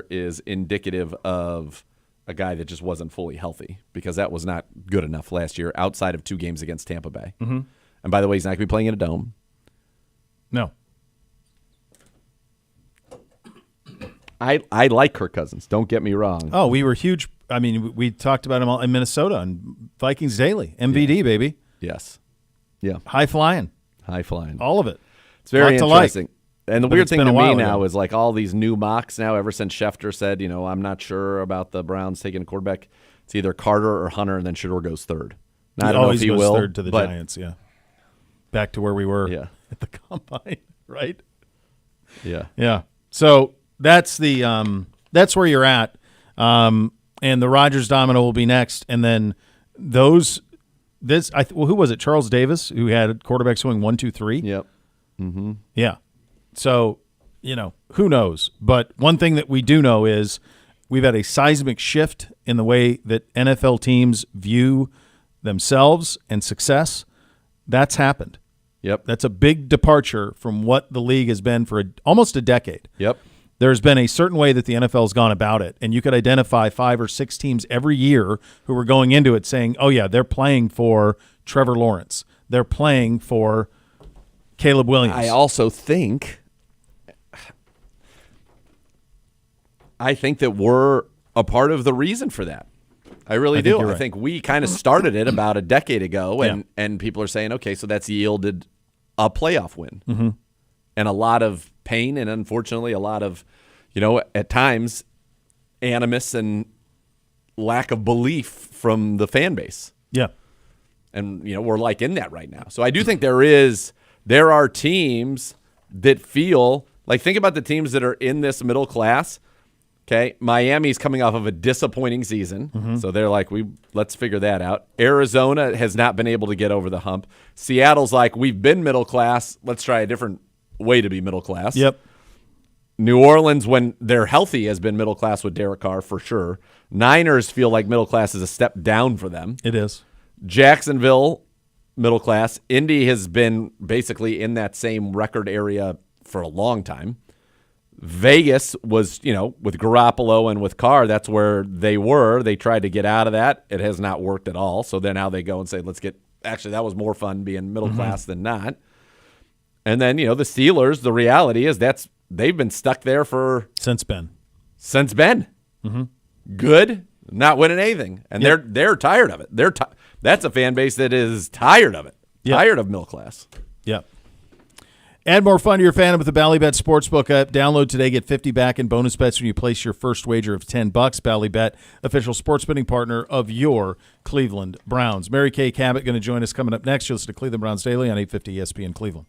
is indicative of a guy that just wasn't fully healthy, because that was not good enough last year outside of 2 games against Tampa Bay. Mm-hmm. And by the way, he's not going to be playing in a dome. No. I like Kirk Cousins. Don't get me wrong. Oh, we were huge. I mean, we talked about him all in Minnesota on Vikings Daily. MVD, baby. Yes. Yeah. High flying. All of it. It's very Lot to interesting. like. And the But weird it's thing been to a me while now ago. is like all these new mocks now, ever since Schefter said, I'm not sure about the Browns taking a quarterback. It's either Carter or Hunter, and then Shedeur goes third. Now, I don't know if he goes will. third to the Giants, yeah. Back to where we were at the combine, right? Yeah. Yeah. So that's that's where you're at. And the Rodgers domino will be next. And then who was it? Charles Davis, who had quarterback swing 1, 2, 3? Yep. Mm-hmm. Yeah. So, who knows? But one thing that we do know is we've had a seismic shift in the way that NFL teams view themselves and success. That's happened. Yep. That's a big departure from what the league has been for almost a decade. Yep. There's been a certain way that the NFL has gone about it, and you could identify 5 or 6 teams every year who were going into it saying, oh, yeah, they're playing for Trevor Lawrence. They're playing for Caleb Williams. I also think that we're a part of the reason for that. I really do. I think we kind of started it about a decade ago, and people are saying, okay, so that's yielded a playoff win. Mm-hmm. And a lot of pain, and unfortunately a lot of, at times, animus and lack of belief from the fan base. Yeah. And, we're like in that right now. So I do think there are teams that feel like, think about the teams that are in this middle class. Okay. Miami's coming off of a disappointing season. So they're like, let's figure that out. Arizona has not been able to get over the hump. Seattle's like, we've been middle class. Let's try a different way to be middle class. Yep. New Orleans, when they're healthy, has been middle class with Derek Carr for sure. Niners feel like middle class is a step down for them. It is. Jacksonville, middle class. Indy has been basically in that same record area for a long time. Vegas was, with Garoppolo and with Carr, that's where they were. They tried to get out of that. It has not worked at all. So then now they go and say, actually, that was more fun being middle class than not. And then, the Steelers, the reality is they've been stuck there since Ben. Good, not winning anything. And they're tired of it. That's a fan base that is tired of it. Tired of middle class. Yep. Add more fun to your fandom with the Ballybet Sportsbook app. Download today. Get 50 back in bonus bets when you place your first wager of $10. Ballybet, official sports betting partner of your Cleveland Browns. Mary Kay Cabot going to join us coming up next. You'll listen to Cleveland Browns Daily on 850 ESPN Cleveland.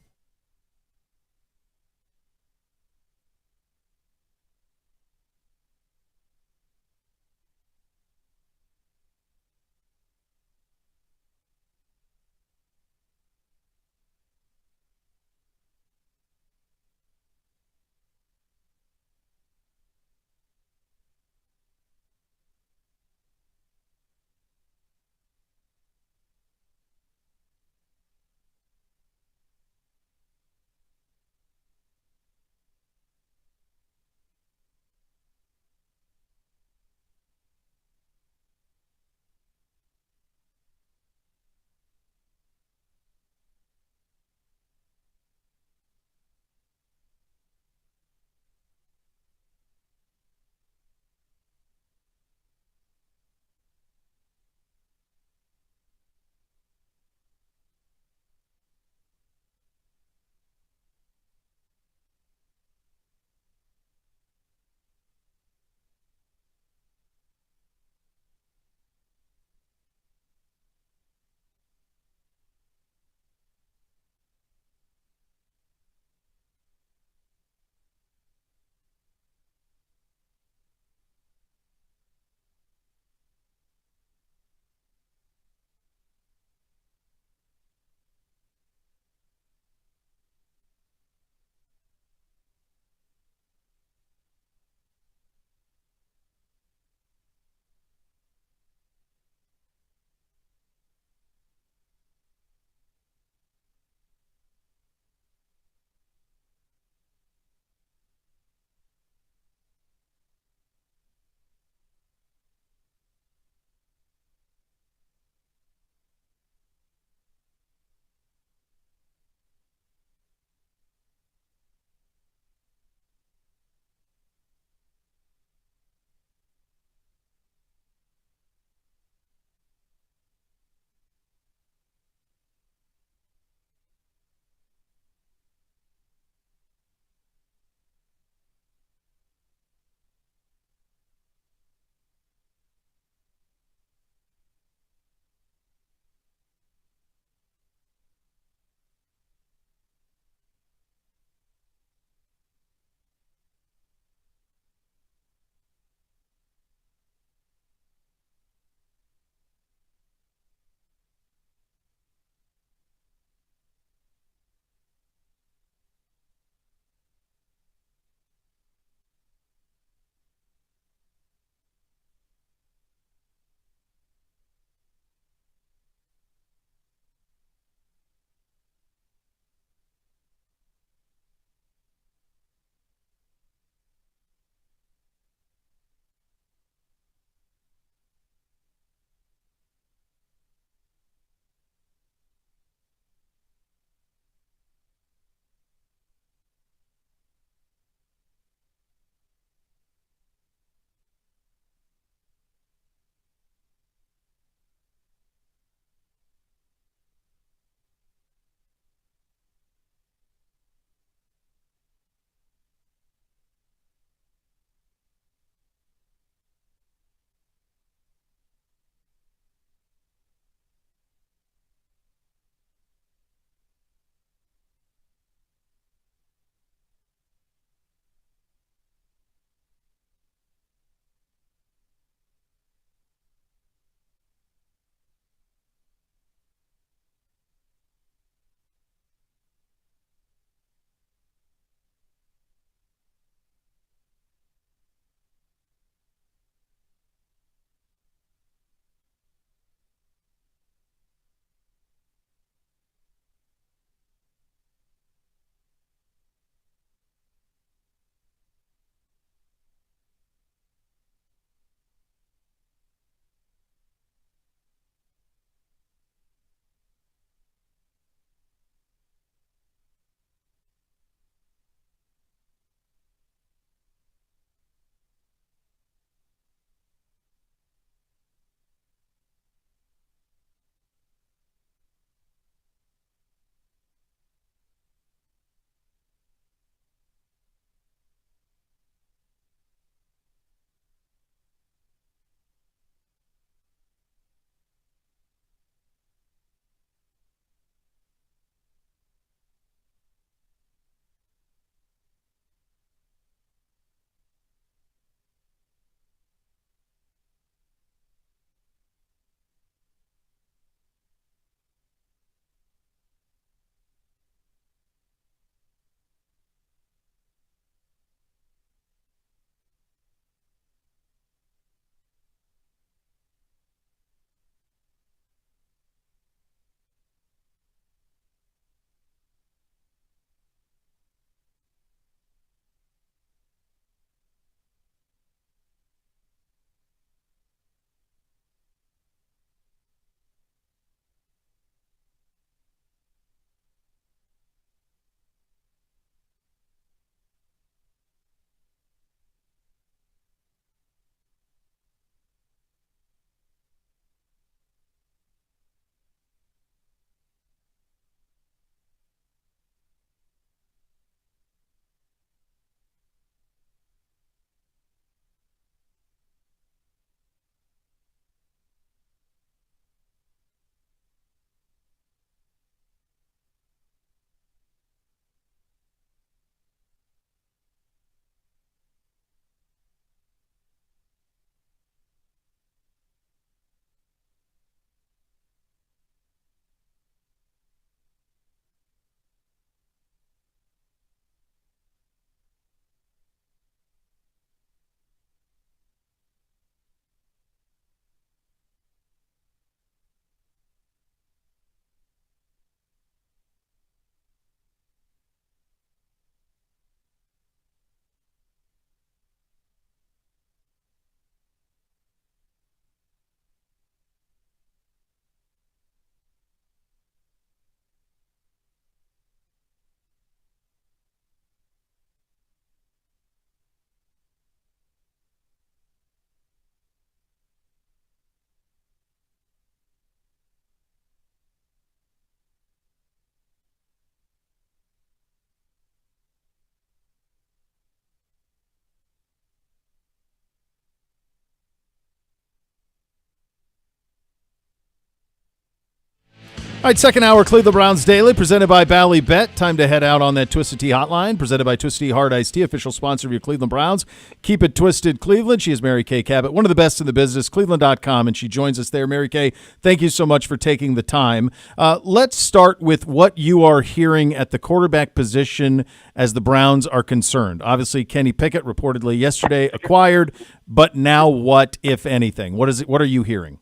All right, second hour, Cleveland Browns Daily, presented by Bally Bet. Time to head out on that Twisted Tea hotline, presented by Twisted Tea Hard Iced Tea, official sponsor of your Cleveland Browns. Keep it twisted, Cleveland. She is Mary Kay Cabot, one of the best in the business, cleveland.com, and she joins us there. Mary Kay, thank you so much for taking the time. Let's start with what you are hearing at the quarterback position as the Browns are concerned. Obviously, Kenny Pickett reportedly yesterday acquired, but now what, if anything? What are you hearing?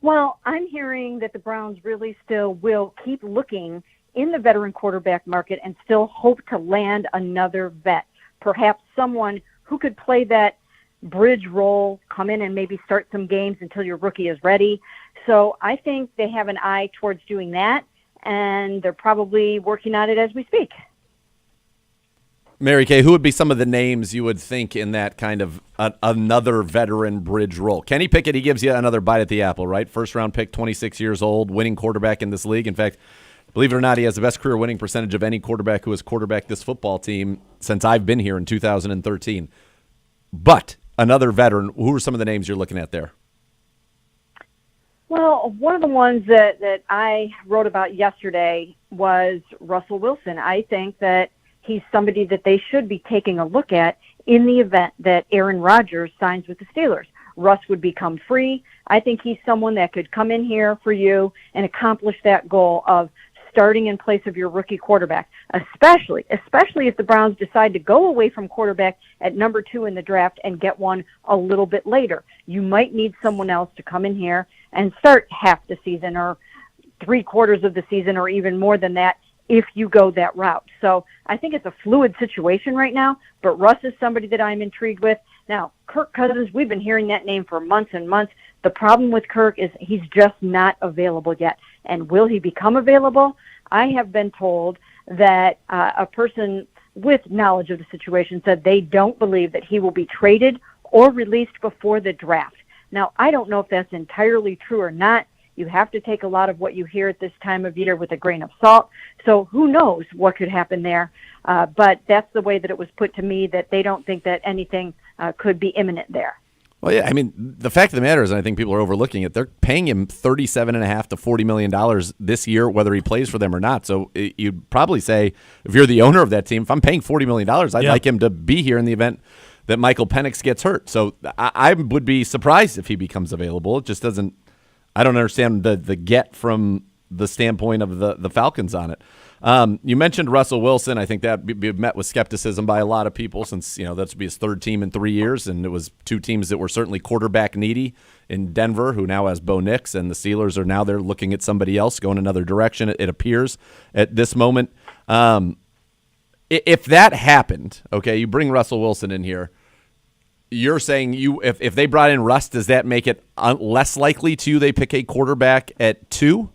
Well, I'm hearing that the Browns really still will keep looking in the veteran quarterback market and still hope to land another vet, perhaps someone who could play that bridge role, come in and maybe start some games until your rookie is ready. So I think they have an eye towards doing that, and they're probably working on it as we speak. Mary Kay, who would be some of the names you would think in that kind of another veteran bridge role? Kenny Pickett, he gives you another bite at the apple, right? First-round pick, 26 years old, winning quarterback in this league. In fact, believe it or not, he has the best career winning percentage of any quarterback who has quarterbacked this football team since I've been here in 2013. But another veteran, who are some of the names you're looking at there? Well, one of the ones that I wrote about yesterday was Russell Wilson. I think that he's somebody that they should be taking a look at in the event that Aaron Rodgers signs with the Steelers. Russ would become free. I think he's someone that could come in here for you and accomplish that goal of starting in place of your rookie quarterback, especially if the Browns decide to go away from quarterback at number 2 in the draft and get one a little bit later. You might need someone else to come in here and start half the season or 3/4 of the season or even more than that if you go that route. So I think it's a fluid situation right now, but Russ is somebody that I'm intrigued with. Now, Kirk Cousins, we've been hearing that name for months and months. The problem with Kirk is he's just not available yet. And will he become available? I have been told that a person with knowledge of the situation said they don't believe that he will be traded or released before the draft. Now, I don't know if that's entirely true or not. You have to take a lot of what you hear at this time of year with a grain of salt. So who knows what could happen there. But that's the way that it was put to me, that they don't think that anything could be imminent there. Well, yeah, I mean, the fact of the matter is, and I think people are overlooking it, they're paying him $37.5 to $40 million this year, whether he plays for them or not. So you'd probably say, if you're the owner of that team, if I'm paying $40 million, I'd like him to be here in the event that Michael Penix gets hurt. So I would be surprised if he becomes available. It just doesn't. I don't understand the get from the standpoint of the Falcons on it. You mentioned Russell Wilson. I think that be met with skepticism by a lot of people since, that would be his third team in 3 years, and it was two teams that were certainly quarterback needy in Denver, who now has Bo Nix, and the Steelers are now they're looking at somebody else going another direction, it appears, at this moment. If that happened, okay, you bring Russell Wilson in here, you're saying if they brought in Russ, does that make it less likely to you they pick a quarterback at 2?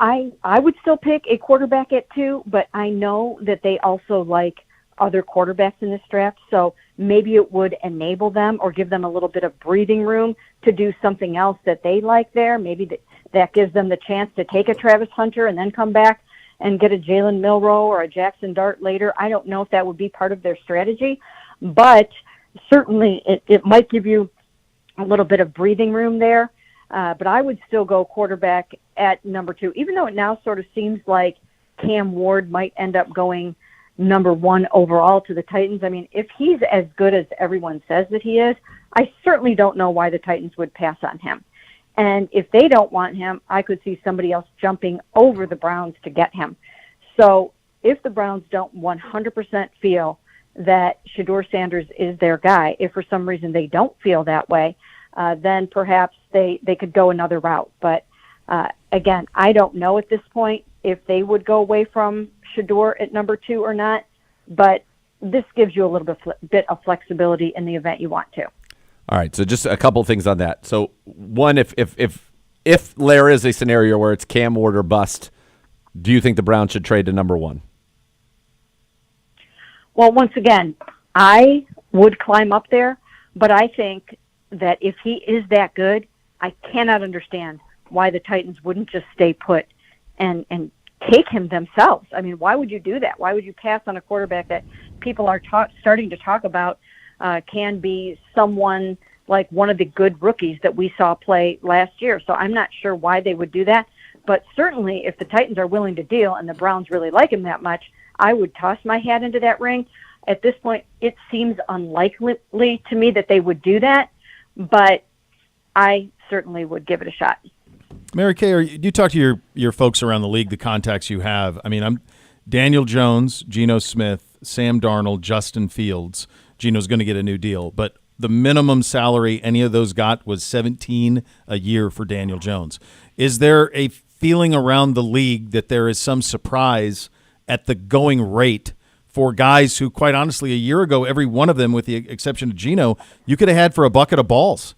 I would still pick a quarterback at 2, but I know that they also like other quarterbacks in this draft, so maybe it would enable them or give them a little bit of breathing room to do something else that they like there. Maybe that gives them the chance to take a Travis Hunter and then come back and get a Jalen Milroe or a Jackson Dart later. I don't know if that would be part of their strategy, but certainly it might give you a little bit of breathing room there. But I would still go quarterback at number 2, even though it now sort of seems like Cam Ward might end up going number 1 overall to the Titans. I mean, if he's as good as everyone says that he is, I certainly don't know why the Titans would pass on him. And if they don't want him, I could see somebody else jumping over the Browns to get him. So if the Browns don't 100% feel that Shedeur Sanders is their guy, if for some reason they don't feel that way, then perhaps they could go another route. But again, I don't know at this point if they would go away from Shedeur at number 2 or not. But this gives you a little bit of flexibility in the event you want to. All right, so just a couple things on that. So one, if there is a scenario where it's Cam Ward or bust, do you think the Browns should trade to number 1? Well, once again, I would climb up there, but I think that if he is that good, I cannot understand why the Titans wouldn't just stay put and take him themselves. I mean, why would you do that? Why would you pass on a quarterback that people are starting to talk about can be someone like one of the good rookies that we saw play last year. So I'm not sure why they would do that. But certainly if the Titans are willing to deal and the Browns really like him that much, I would toss my hat into that ring. At this point, it seems unlikely to me that they would do that, but I certainly would give it a shot. Mary Kay, you talk to your folks around the league, the contacts you have. I mean, I'm Daniel Jones, Geno Smith, Sam Darnold, Justin Fields. Geno's going to get a new deal, but the minimum salary any of those got was $17 a year for Daniel Jones. Is there a feeling around the league that there is some surprise at the going rate for guys who, quite honestly, a year ago, every one of them, with the exception of Geno, you could have had for a bucket of balls?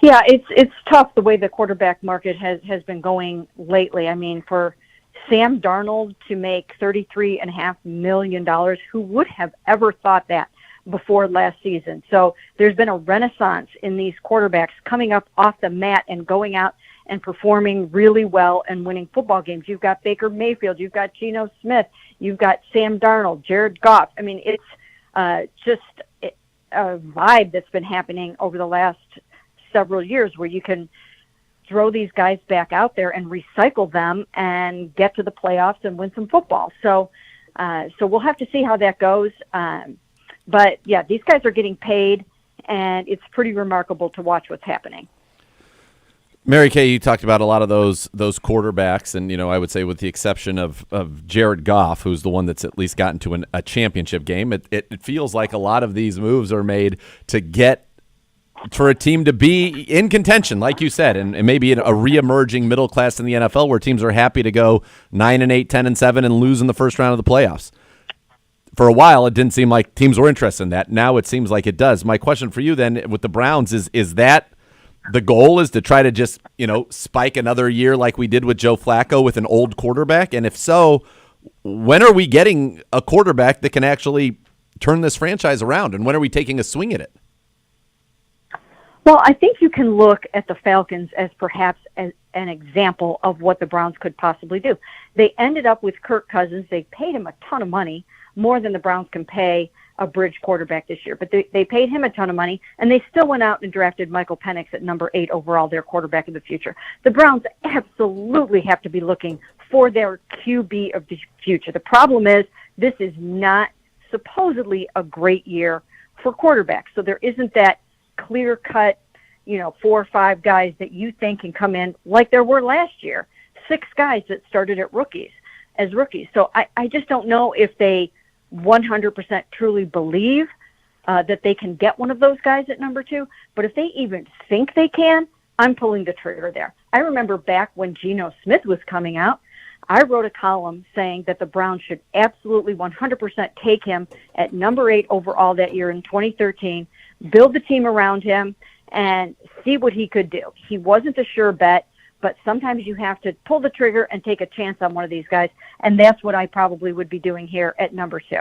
Yeah, it's tough the way the quarterback market has been going lately. I mean, for Sam Darnold to make $33.5 million, who would have ever thought that before last season? So there's been a renaissance in these quarterbacks coming up off the mat and going out and performing really well and winning football games. You've got Baker Mayfield, you've got Geno Smith, you've got Sam Darnold, Jared Goff. I mean, it's just a vibe that's been happening over the last several years where you can throw these guys back out there and recycle them and get to the playoffs and win some football. So we'll have to see how that goes. But yeah, these guys are getting paid, and it's pretty remarkable to watch what's happening. Mary Kay, you talked about a lot of those quarterbacks, and I would say with the exception of Jared Goff, who's the one that's at least gotten to a championship game, it feels like a lot of these moves are made to get for a team to be in contention, like you said, and maybe a re-emerging middle class in the NFL where teams are happy to go 9-8, 10-7, and lose in the first round of the playoffs. For a while, it didn't seem like teams were interested in that. Now it seems like it does. My question for you then with the Browns is that the goal is to try to just, spike another year like we did with Joe Flacco with an old quarterback? And if so, when are we getting a quarterback that can actually turn this franchise around? And when are we taking a swing at it? Well, I think you can look at the Falcons as perhaps an example of what the Browns could possibly do. They ended up with Kirk Cousins. They paid him a ton of money, more than the Browns can pay a bridge quarterback this year. But they paid him a ton of money, and they still went out and drafted Michael Penix at number 8 overall, their quarterback of the future. The Browns absolutely have to be looking for their QB of the future. The problem is this is not supposedly a great year for quarterbacks. So there isn't that clear-cut, 4 or 5 guys that you think can come in like there were last year. 6 guys that started as rookies. So I just don't know if they 100% truly believe that they can get one of those guys at number 2. But if they even think they can, I'm pulling the trigger there. I remember back when Geno Smith was coming out, I wrote a column saying that the Browns should absolutely 100% take him at number 8 overall that year in 2013, build the team around him, and see what he could do. He wasn't a sure bet, but sometimes you have to pull the trigger and take a chance on one of these guys, and that's what I probably would be doing here at number 2.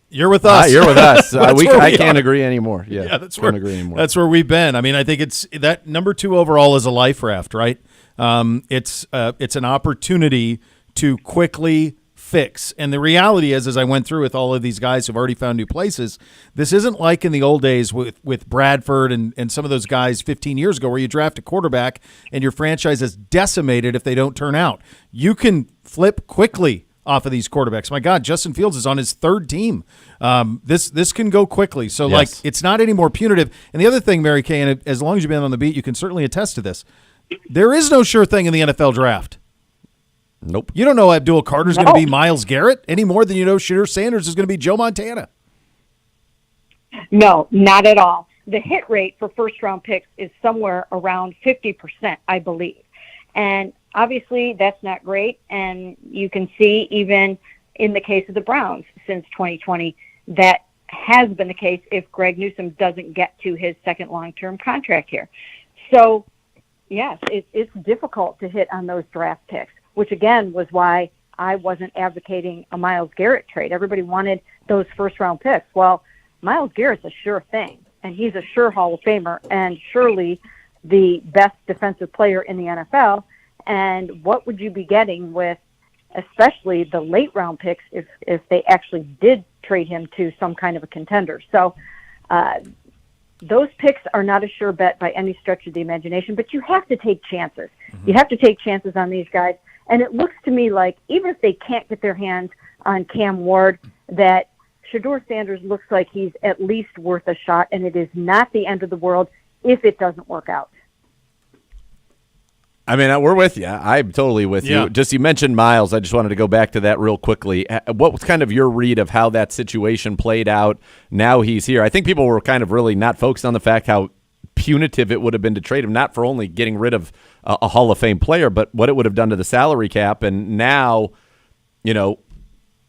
You're with us. You're with us. I can't are. agree anymore. Yeah, that's that's where we've been. I mean, I think it's that number 2 overall is a life raft, right? It's an opportunity to quickly fix. And the reality is, as I went through with all of these guys who've already found new places, this isn't like in the old days with Bradford and some of those guys 15 years ago where you draft a quarterback and your franchise is decimated if they don't turn out. You can flip quickly off of these quarterbacks. My God, Justin Fields is on his 3rd team. This can go quickly. So, yes. It's not any more punitive. And the other thing, Mary Kay, and as long as you've been on the beat, you can certainly attest to this. There is no sure thing in the NFL draft. Nope. You don't know Abdul Carter's going to be Myles Garrett any more than you know Shedeur Sanders is going to be Joe Montana. No, not at all. The hit rate for first-round picks is somewhere around 50%, I believe. And obviously that's not great, and you can see even in the case of the Browns since 2020, that has been the case if Greg Newsome doesn't get to his 2nd long-term contract here. So, yes, it's difficult to hit on those draft picks, which again was why I wasn't advocating a Myles Garrett trade. Everybody wanted those first-round picks. Well, Myles Garrett's a sure thing, and he's a sure Hall of Famer and surely the best defensive player in the NFL. And what would you be getting with especially the late-round picks if they actually did trade him to some kind of a contender? So those picks are not a sure bet by any stretch of the imagination, but you have to take chances. You have to take chances on these guys. And it looks to me like even if they can't get their hands on Cam Ward, that Shedeur Sanders looks like he's at least worth a shot, and it is not the end of the world if it doesn't work out. I mean, we're with you. I'm totally with you. Just you mentioned Miles. I just wanted to go back to that real quickly. What was kind of your read of how that situation played out? Now he's here. I think people were kind of really not focused on the fact how punitive it would have been to trade him, not for only getting rid of a Hall of Fame player, but what it would have done to the salary cap. And now,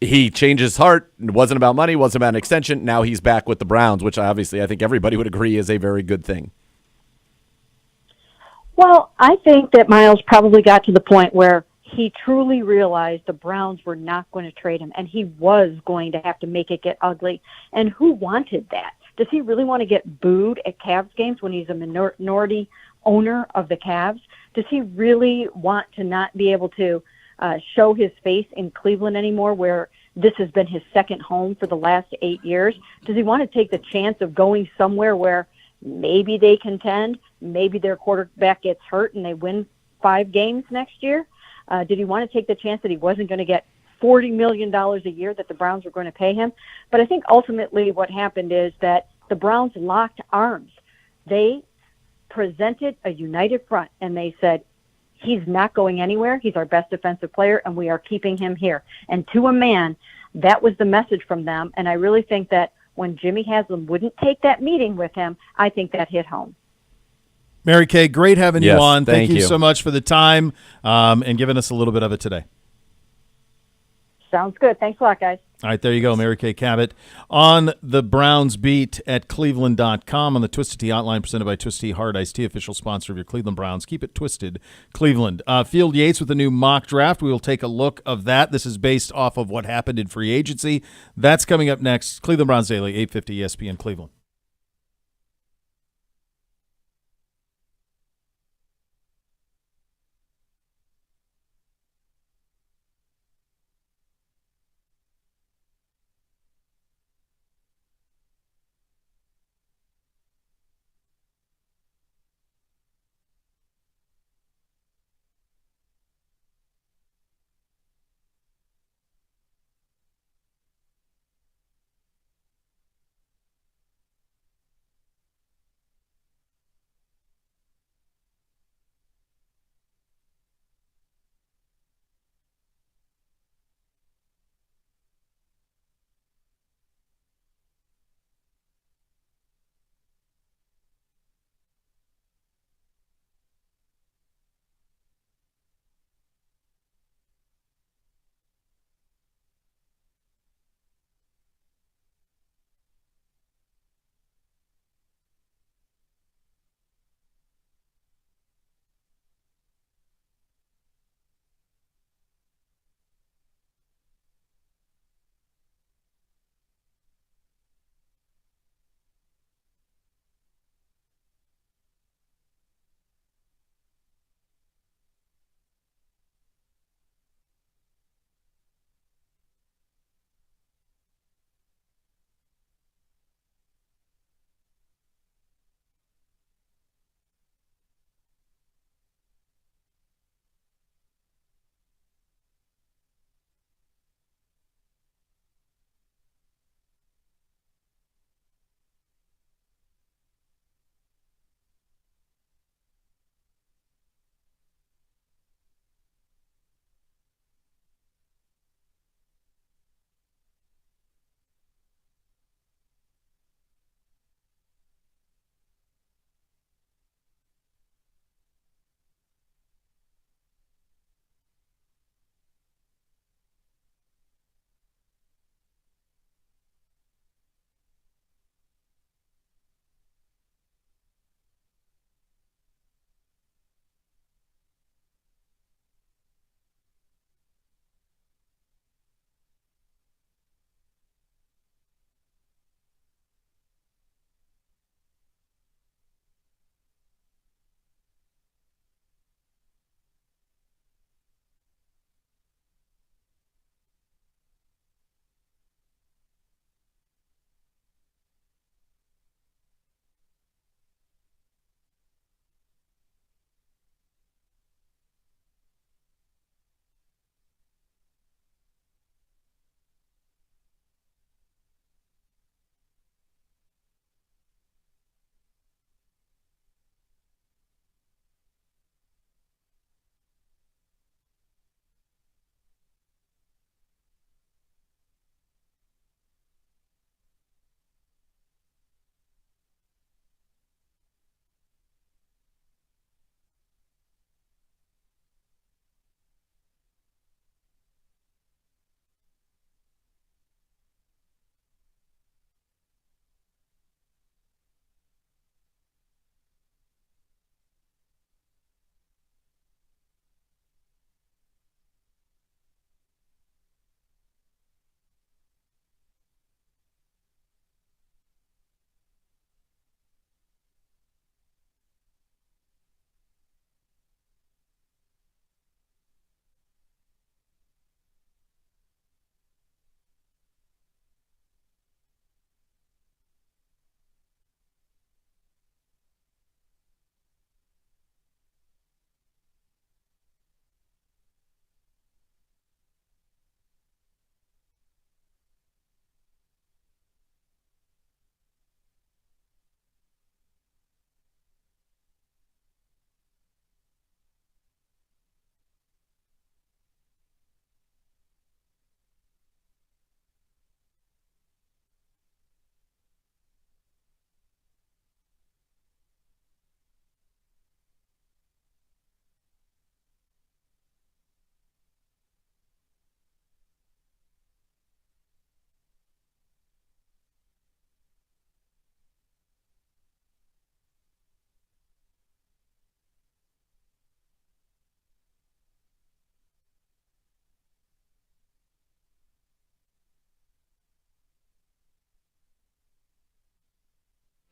he changed his heart. It wasn't about money. It wasn't about an extension. Now he's back with the Browns, which obviously I think everybody would agree is a very good thing. Well, I think that Miles probably got to the point where he truly realized the Browns were not going to trade him, and he was going to have to make it get ugly. And who wanted that? Does he really want to get booed at Cavs games when he's a minority owner of the Cavs? Does he really want to not be able to show his face in Cleveland anymore, where this has been his second home for the last 8 years? Does he want to take the chance of going somewhere where maybe they contend, maybe their quarterback gets hurt and they win 5 games next year? Did he want to take the chance that he wasn't going to get $40 million a year that the Browns were going to pay him? But I think ultimately what happened is that the Browns locked arms. They presented a united front, and they said, he's not going anywhere. He's our best defensive player, and we are keeping him here. And to a man, that was the message from them. And I really think that when Jimmy Haslam wouldn't take that meeting with him, I think that hit home. Mary Kay, great having you on. Thank you so much for the time and giving us a little bit of it today. Sounds good. Thanks a lot, guys. All right, there you go. Mary Kay Cabot on the Browns beat at Cleveland.com on the Twisted Tea Hotline presented by Twisted Tea Hard Iced Tea, official sponsor of your Cleveland Browns. Keep it twisted, Cleveland. Field Yates with a new mock draft. We will take a look of that. This is based off of what happened in free agency. That's coming up next. Cleveland Browns Daily, 850 ESPN Cleveland.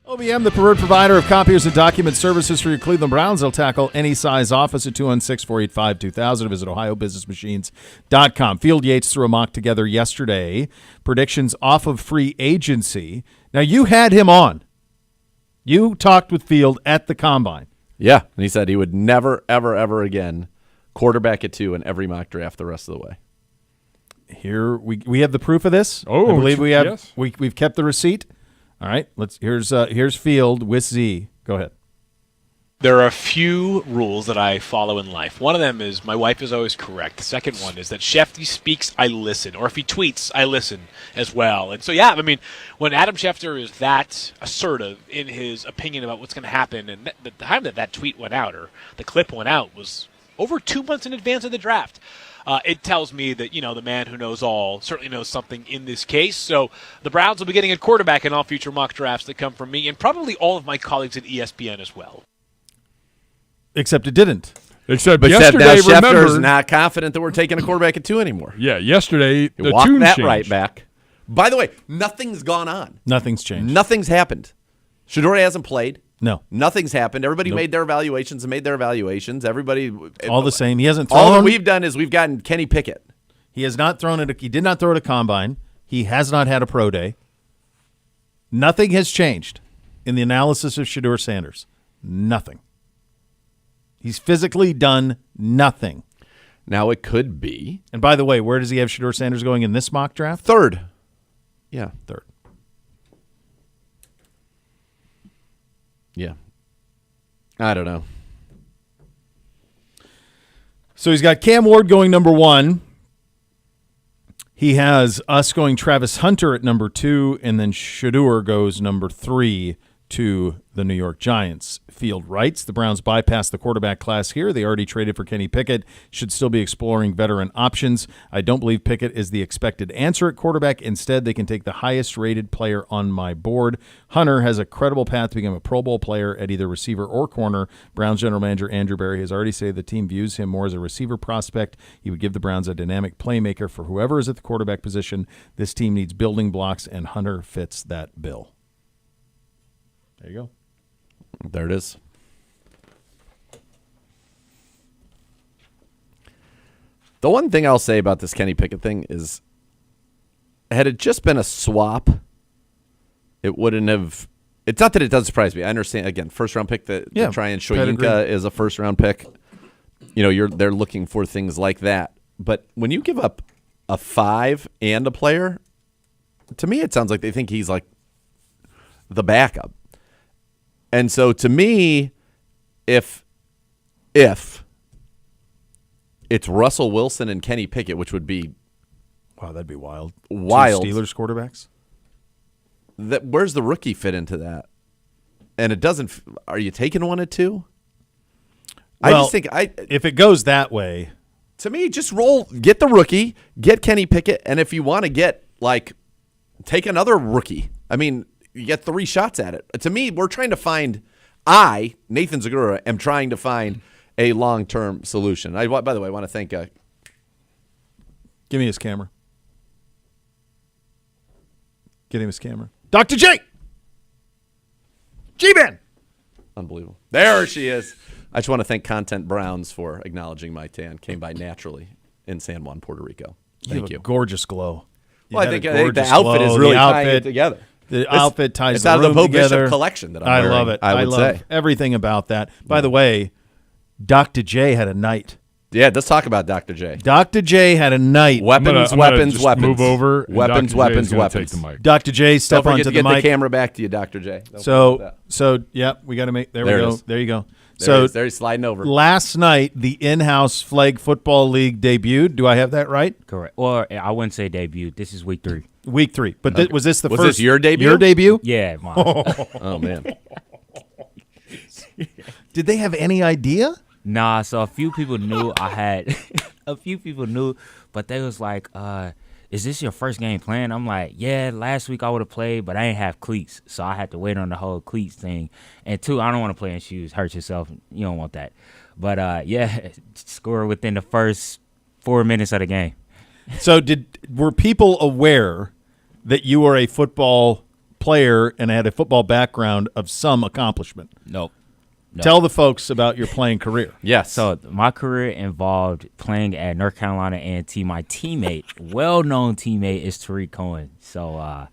OBM, the preferred provider of copiers and document services for your Cleveland Browns. They'll tackle any size office at 216-485-2000. Visit ohiobusinessmachines.com. Field Yates threw a mock together yesterday. Predictions off of free agency. Now, you had him on. You talked with Field at the Combine. Yeah, and he said he would never, ever, ever again quarterback at 2 in every mock draft the rest of the way. Here we have the proof of this. Oh, I believe we have. Yes. We've kept the receipt. All right, here's Field with Z. Go ahead. There are a few rules that I follow in life. One of them is my wife is always correct. The second one is that Shefty speaks, I listen. Or if he tweets, I listen as well. And so, yeah, I mean, when Adam Schefter is that assertive in his opinion about what's going to happen, and the time that tweet went out or the clip went out was over 2 months in advance of the draft. It tells me that, the man who knows all certainly knows something in this case. So the Browns will be getting a quarterback in all future mock drafts that come from me and probably all of my colleagues at ESPN as well. Except it didn't. Except But yesterday, now Schefter's remember, not confident that we're taking a quarterback at 2 anymore. yeah, yesterday He the walked tune that changed. right back. By the way, nothing's gone on. Nothing's changed. Nothing's happened. Shedeur hasn't played. No. Nothing's happened. Everybody made their evaluations and made their evaluations. Everybody All the same. He hasn't thrown. All that we've done is we've gotten Kenny Pickett. He has not thrown it. He did not throw it a combine. He has not had a pro day. Nothing has changed in the analysis of Shedeur Sanders. Nothing. He's physically done nothing. Now it could be And by the way, where does he have Shedeur Sanders going in this mock draft? 3rd. Yeah. 3rd. Yeah. I don't know. So he's got Cam Ward going number 1. He has us going Travis Hunter at number 2, and then Shedeur goes number 3 to the New York Giants. Field writes, the Browns bypassed the quarterback class here. They already traded for Kenny Pickett, should still be exploring veteran options. I don't believe Pickett is the expected answer at quarterback. Instead, they can take the highest-rated player on my board. Hunter has a credible path to become a Pro Bowl player at either receiver or corner. Browns general manager Andrew Berry has already said the team views him more as a receiver prospect. He would give the Browns a dynamic playmaker for whoever is at the quarterback position. This team needs building blocks, and Hunter fits that bill. There you go. There it is. The one thing I'll say about this Kenny Pickett thing is, had it just been a swap, it wouldn't have. It's not that it doesn't surprise me. I understand. Again, first-round pick. The Tryon Shoyinka is a first-round pick. They're looking for things like that. But when you give up a 5 and a player, to me it sounds like they think he's like the backup. And so to me, if it's Russell Wilson and Kenny Pickett, which would be Wow, that'd be wild. Wild. 2 Steelers quarterbacks? where's the rookie fit into that? And it doesn't. Are you taking one at 2? I Well, just think if it goes that way, to me, just get the rookie, get Kenny Pickett, and if you want to take another rookie. I mean, you get 3 shots at it. To me, we're trying to find. Nathan Zagura, am trying to find a long-term solution. By the way, I want to thank. give me his camera. Get him his camera. Dr. J. G-Man. Unbelievable. There she is. I just want to thank Content Browns for acknowledging my tan. Came by naturally in San Juan, Puerto Rico. Thank have you. A gorgeous glow. Well, I think the outfit is really tying it together. The outfit ties it's the out of room the Bo together. Bishop collection that I'm I wearing, love it. I would love say. everything about that. By the way, Dr. J had a night. Yeah, let's talk about Dr. J. Dr. J had a night. Weapons. I'm gonna just move over. And Weapons, Dr. J is weapons, gonna weapons. Take the mic. Dr. J, step Don't forget onto to get the mic. the camera back to you, Dr. J. Don't forget So, that. we got to make. There There we it go. is. There you go. There he's sliding over. Last night, the in-house Flag Football League debuted. Do I have that right? Correct. Or I wouldn't say debut. This is week 3. Week 3. But was this the Was first? this your debut? Your debut? Yeah, mine. Oh, man. Did they have any idea? Nah, so a few people knew I had a few people knew, but they was like, is this your first game playing? I'm like, yeah, last week I would have played, but I ain't have cleats, so I had to wait on the whole cleats thing. And 2, I don't want to play in shoes, hurt yourself. You don't want that. But yeah, score within the first 4 minutes of the game. So were people aware that you were a football player and had a football background of some accomplishment. Nope. No. Tell the folks about your playing career. Yes. So my career involved playing at North Carolina A&T. My teammate, well-known teammate, is Tariq Cohen. So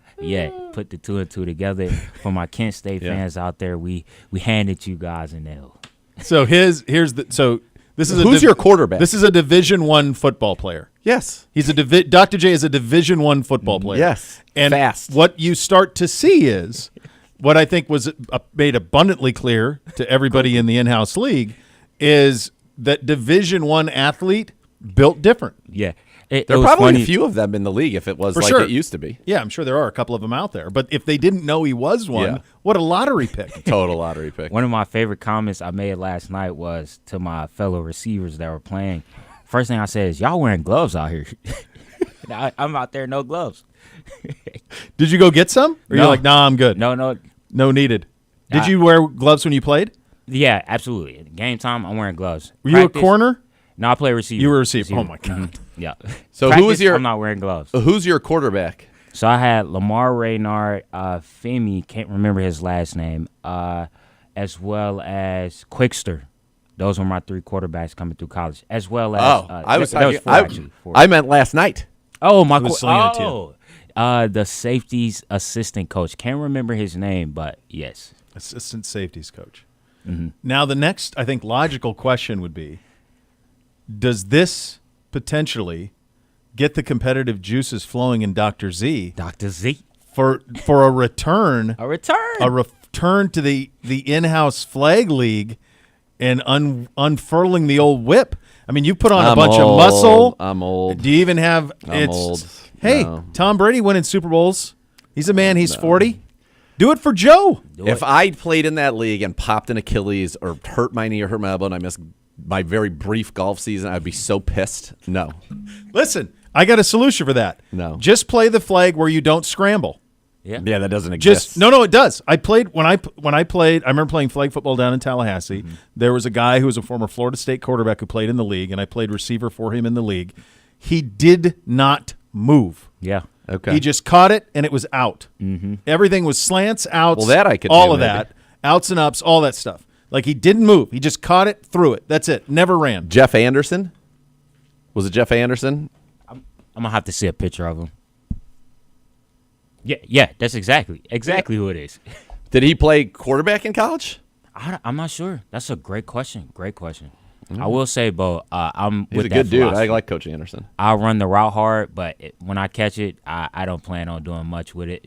put the 2 and 2 together. For my Kent State fans out there, we handed you guys an L. So this is who's your quarterback? This is a Division I football player. Yes. He's Dr. J is a Division I football player. Yes. And fast. What you start to see is what I think was made abundantly clear to everybody in the in-house league is that Division I athlete built different. Yeah. There are probably a few of them in the league if it was like sure. it used to be. Yeah, I'm sure there are a couple of them out there. But if they didn't know he was one, what a lottery pick. Total lottery pick. One of my favorite comments I made last night was to my fellow receivers that were playing. First thing I said is, y'all wearing gloves out here. I'm out there, no gloves. Did you go get some? Or you're like, nah, I'm good. No needed. Did you wear gloves when you played? Yeah, absolutely. Game time, I'm wearing gloves. Were you a corner? No, I play receiver. You were a receiver. Oh, my God. Mm-hmm. Yeah. So I'm not wearing gloves. Who's your quarterback? So I had Lamar Reynard, Femi, can't remember his last name, as well as Quickster. Those were my 3 quarterbacks coming through college, as well as I meant last night. Oh, my the safeties assistant coach. Can't remember his name, but yes. Assistant safeties coach. Mm-hmm. Now, the next, I think, logical question would be, does this potentially get the competitive juices flowing in Dr. Z? Dr. Z. For a return. A return to the in-house flag league and unfurling the old whip. I mean, you put on a bunch of muscle. I'm old. Do you even have I'm old. Hey, no. Tom Brady winning Super Bowls. He's a man. He's 40. Do it for Joe. If I played in that league and popped an Achilles or hurt my knee or hurt my elbow and I missed my very brief golf season, I'd be so pissed. No. Listen, I got a solution for that. No. Just play the flag where you don't scramble. Yeah, that doesn't exist. No, it does. I played when I played. I remember playing flag football down in Tallahassee. Mm-hmm. There was a guy who was a former Florida State quarterback who played in the league, and I played receiver for him in the league. He did not move. Yeah. Okay. He just caught it, and it was out. Mm-hmm. Everything was slants, outs. Well, that I could all do, of maybe. that, outs and ups, all that stuff. Like, he didn't move. He just caught it, threw it. That's it. Never ran. Jeff Anderson? Was it Jeff Anderson? I'm gonna have to see a picture of him. Yeah, that's exactly who it is. Did he play quarterback in college? I'm not sure. That's a great question. Mm-hmm. I will say, Bo, I'm He's with a that good dude. philosophy. I like Coach Anderson. I'll run the route hard, but when I catch it, I don't plan on doing much with it.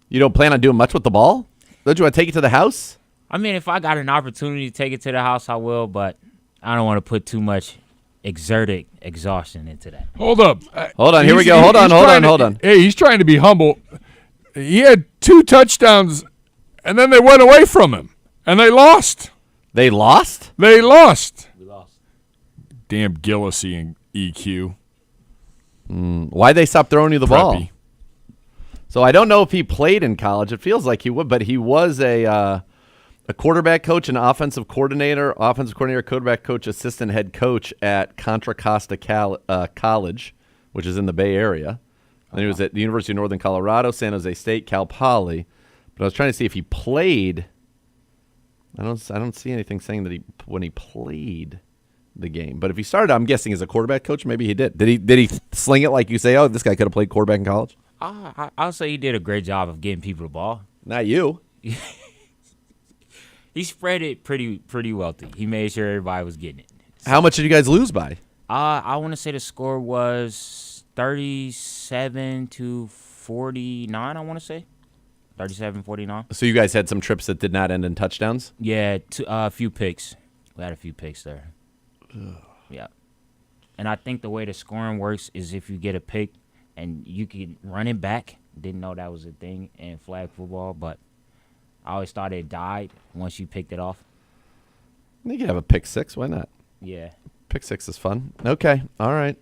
You don't plan on doing much with the ball? Don't you want to take it to the house? I mean, if I got an opportunity to take it to the house, I will, but I don't want to put too much exerted exhaustion into that. Hold up. Hold on. Here we go. Hold on. Hey, he's trying to be humble. He had 2 touchdowns, and then they went away from him, and they lost. They lost? We lost. Damn Gillisy and EQ. Why'd they stop throwing you the ball? Preppy. So I don't know if he played in college. It feels like he would, but he was a quarterback coach, an offensive coordinator, quarterback coach, assistant head coach at Contra Costa College, which is in the Bay Area. And he was at the University of Northern Colorado, San Jose State, Cal Poly. But I was trying to see if he played. I don't see anything saying that when he played the game. But if he started, I'm guessing as a quarterback coach, maybe he did. Did he sling it like you say? Oh, this guy could have played quarterback in college. I'll say he did a great job of getting people the ball. Not you. He spread it pretty wealthy. He made sure everybody was getting it. How much did you guys lose by? I want to say the score was 37-49. I want to say 37-49. So you guys had some trips that did not end in touchdowns? Yeah, a few picks. We had a few picks there. Yeah, and I think the way the scoring works is if you get a pick and you can run it back. Didn't know that was a thing in flag football, but I always thought it died once you picked it off. You could have a pick six. Why not? Yeah. Pick six is fun. Okay. All right.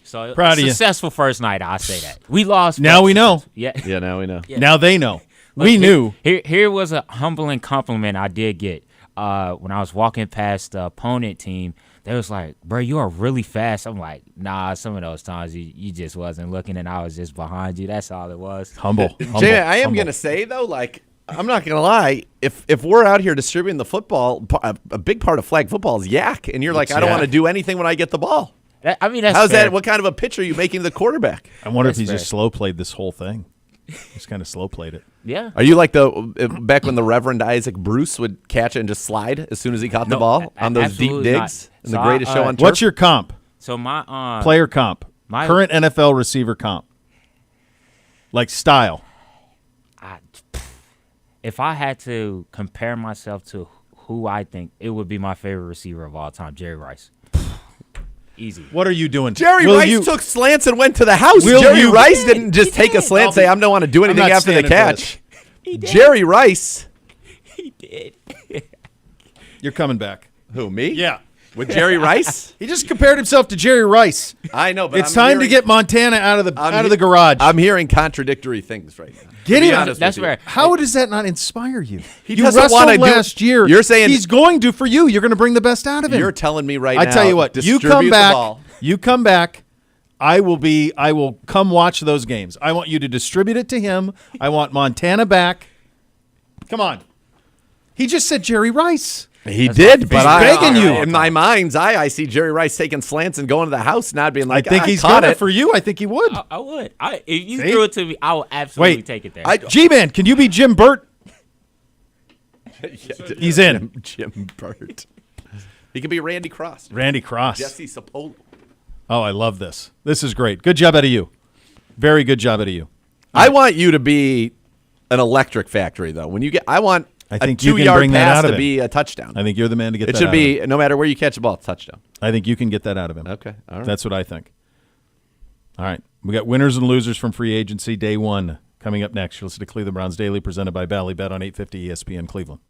So Proud of you. Successful first night, I say that. We lost. Now we know. Yeah. Yeah, now we know. Yeah. Now they know. Look, we knew. Here was a humbling compliment I did get. when I was walking past the opponent team, they was like, "Bro, you are really fast." I'm like, "Nah, some of those times you just wasn't looking, and I was just behind you. That's all it was." Humble. Jay, I am going to say, though, like, I'm not going to lie. If we're out here distributing the football, a big part of flag football is yak. And you're like, I don't want to do anything when I get the ball. That's How's fair. that? What kind of a pitch are you making to the quarterback? I wonder if That's he's fair. just slow played this whole thing. Just kind of slow played it. Yeah. Are you like back when the Reverend Isaac Bruce would catch it and just slide as soon as he caught the ball on those deep absolutely digs not. in So the greatest show on turf? What's your comp? So my Player comp. my- Current NFL receiver comp. Like style. if I had to compare myself to who I think, it would be my favorite receiver of all time, Jerry Rice. Easy. What are you doing? Jerry Will Rice you- took slants and went to the house. Will Jerry you- Rice didn't just He take a did. slant and say, I don't want to do anything not after the standing for catch. He did. Jerry Rice. He did. You're coming back. Who, me? Yeah. With Jerry Rice? He just compared himself to Jerry Rice. I know, but It's I'm time to hearing- get Montana out of I'm the garage. I'm hearing contradictory things right now. Get To be him. honest That's with you. fair. How does that not inspire you? He you doesn't wrestled wanna do- last year. You're saying- he's going to for you. You're going to bring the best out of him. You're telling me right I now. tell you what. You distribute come the back. ball. You come back. I will come watch those games. I want you to distribute it to him. I want Montana back. Come on. He just said Jerry Rice. He did, but He's begging you. in my mind's eye, I see Jerry Rice taking slants and going to the house, not being I like, think he's caught gonna it for you. I think he would. I would. If you See? threw it to me, I would absolutely Wait. take it there. G-Man, can you be Jim Burt? He's in. Jim Burt. He could be Randy Cross. Randy Cross. Jesse Sapolo. Oh, I love this. This is great. Good job out of you. Very good job out of you. I want you to be an electric factory, though. When you get, I want I think a you can 2-yard bring that pass out of to him. be a touchdown. I think you're the man to get It that should out of him. be no matter where you catch the ball, touchdown. I think you can get that out of him. Okay, all right. That's what I think. All right. We got winners and losers from free agency day one coming up next. You'll listen to Cleveland Browns Daily presented by Bally Bet on 850 ESPN Cleveland.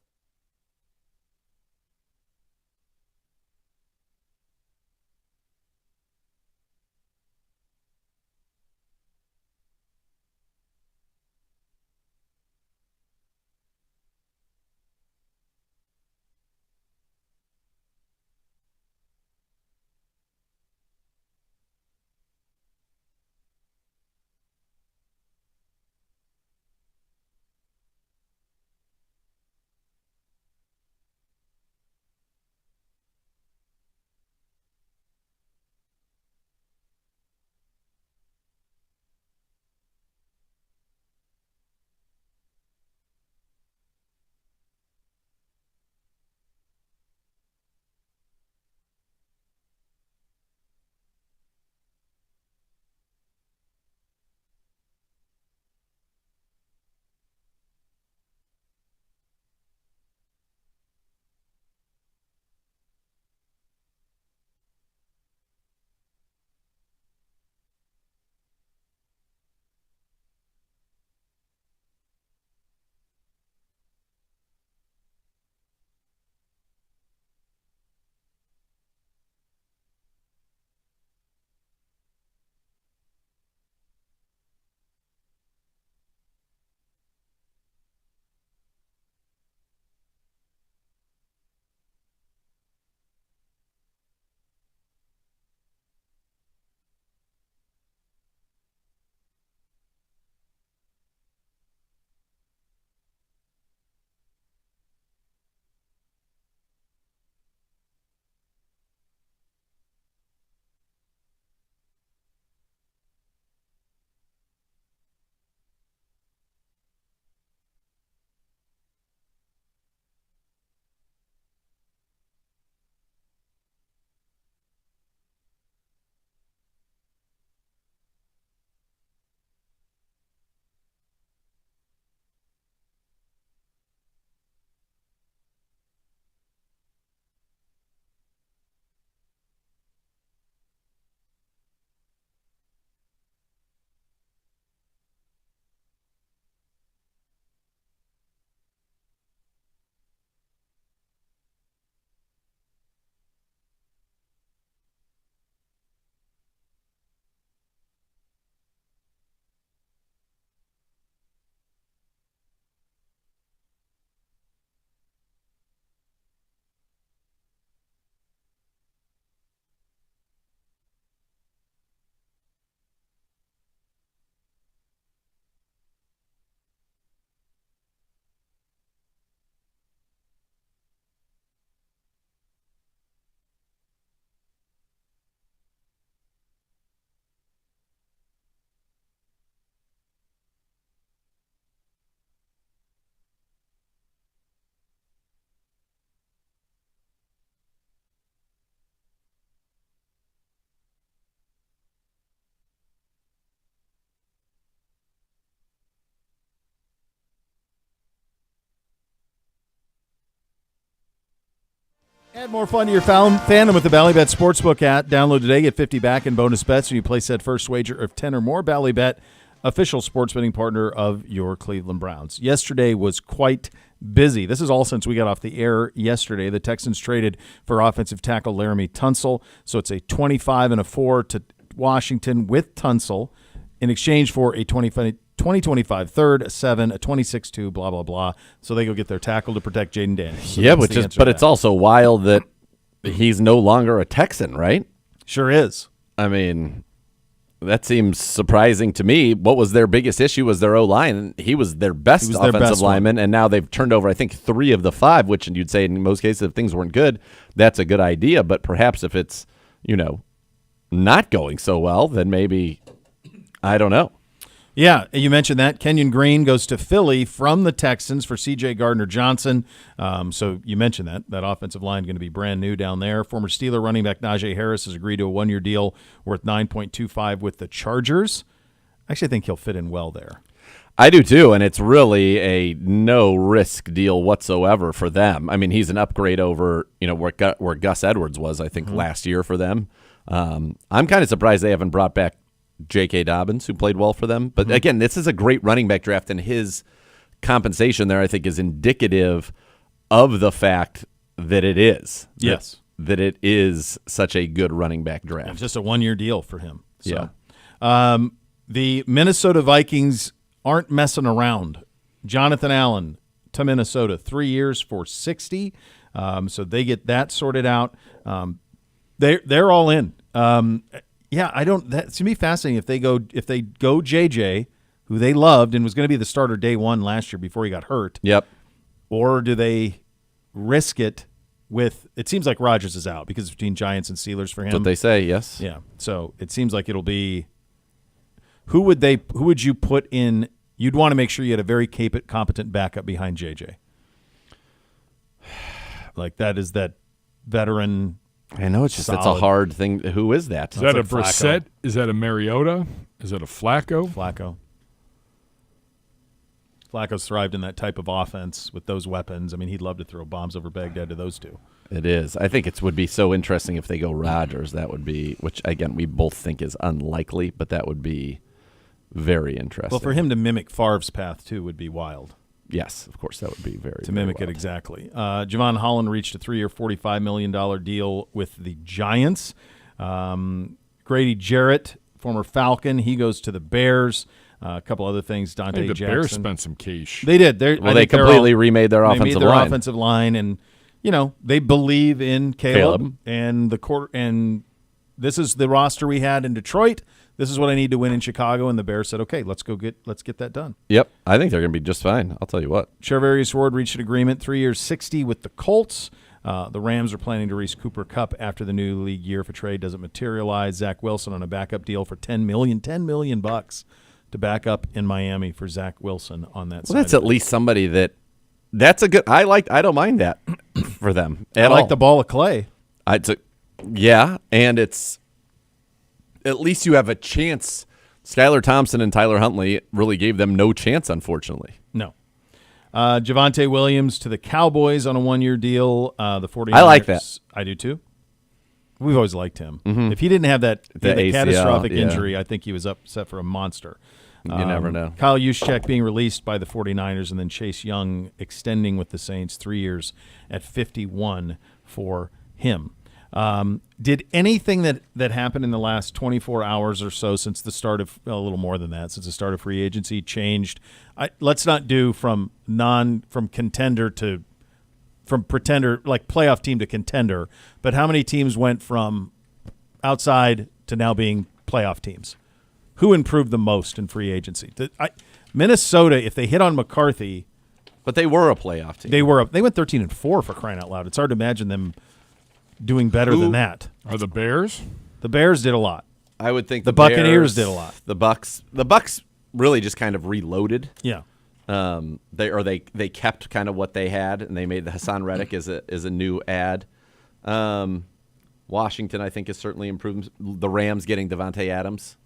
Add more fun to your fandom with the Ballybet Sportsbook app. Download today. Get 50 back in bonus bets when you place that first wager of 10 or more. Ballybet, official sports betting partner of your Cleveland Browns. Yesterday was quite busy. This is all since we got off the air yesterday. The Texans traded for offensive tackle Laramie Tunsil. So it's a 25 and a 4 to Washington with Tunsil in exchange for a 2025 third, a 7, a 26-2, blah, blah, blah. So they go get their tackle to protect Jaden Daniels. So yeah, but it's also wild that he's no longer a Texan, right? Sure is. I mean, that seems surprising to me. What was their biggest issue was their O-line. He was their best offensive lineman, and now they've turned over, I think, 3 of the 5, which you'd say in most cases if things weren't good, that's a good idea. But perhaps if it's, not going so well, then maybe, I don't know. Yeah, you mentioned that. Kenyon Green goes to Philly from the Texans for C.J. Gardner-Johnson. So you mentioned that offensive line going to be brand new down there. Former Steeler running back Najee Harris has agreed to a 1-year deal worth $9.25 with the Chargers. I actually think he'll fit in well there. I do too, and it's really a no-risk deal whatsoever for them. I mean, he's an upgrade over where Gus Edwards was, I think, last year for them. I'm kind of surprised they haven't brought back J.K. Dobbins, who played well for them. But again, this is a great running back draft, and his compensation there, I think, is indicative of the fact that it is. Yes. That it is such a good running back draft. It's just a 1-year deal for him. So. Yeah. The Minnesota Vikings aren't messing around. Jonathan Allen to Minnesota, 3 years for $60. So they get that sorted out. They're all in. Yeah, that's gonna be fascinating if they go JJ, who they loved and was going to be the starter day one last year before he got hurt. Yep. Or do they risk it with? It seems like Rodgers is out because it's between Giants and Steelers for him. That's what they say. Yes. Yeah. So it seems like it'll be. Who would you put in? You'd want to make sure you had a very competent backup behind JJ. Like that is that veteran. I know it's a hard thing. Who is that? Is that a Brissett? Is that a Mariota? Is that a Flacco? Flacco's thrived in that type of offense with those weapons. I mean, he'd love to throw bombs over Baghdad to those two. It is. I think it would be so interesting if they go Rodgers. That would be, which again we both think is unlikely, but that would be very interesting. Well, for him to mimic Favre's path too would be wild. Yes, of course, that would be very, to mimic wild. It exactly. Javon Holland reached a 3-year, $45 million deal with the Giants. Grady Jarrett, former Falcon, he goes to the Bears. A couple other things. Dante the Jackson. Bears spent some cash. They did. They completely remade their offensive line. Offensive line, and they believe in Caleb. And the court. And this is the roster we had in Detroit. This is what I need to win in Chicago, and the Bears said, "Okay, let's get that done." Yep, I think they're going to be just fine. I'll tell you what. Charvarius Ward reached an agreement, 3 years, $60 with the Colts. The Rams are planning to release Cooper Kupp after the new league year if a trade doesn't materialize. Zach Wilson on a backup deal for $10 million bucks to back up in Miami for Zach Wilson on that. Well, that's at least somebody that's a good. I don't mind that for them. I like the ball of clay. Yeah, and it's. At least you have a chance. Skylar Thompson and Tyler Huntley really gave them no chance, unfortunately. No. Javonte Williams to the Cowboys on a 1-year deal. The 49ers. I like that. I do too. We've always liked him. Mm-hmm. If he didn't have that ACL, catastrophic injury, I think he was upset for a monster. You never know. Kyle Juszczyk being released by the 49ers, and then Chase Young extending with the Saints 3 years at $51 for him. Did anything that happened in the last 24 hours or so since the start of a little more than that, since the start of free agency changed? Let's not do from contender to from pretender, like playoff team to contender, but how many teams went from outside to now being playoff teams? Who improved the most in free agency? Minnesota, if they hit on McCarthy, but they were a playoff team. They went 13-4 for crying out loud. It's hard to imagine them doing better than that. Are the Bears? The Bears did a lot. I would think the Buccaneers did a lot. The Bucks really just kind of reloaded. Yeah. They kept kind of what they had, and they made the Hassan Reddick as a new ad. Washington, I think, has certainly improved. The Rams getting Devontae Adams.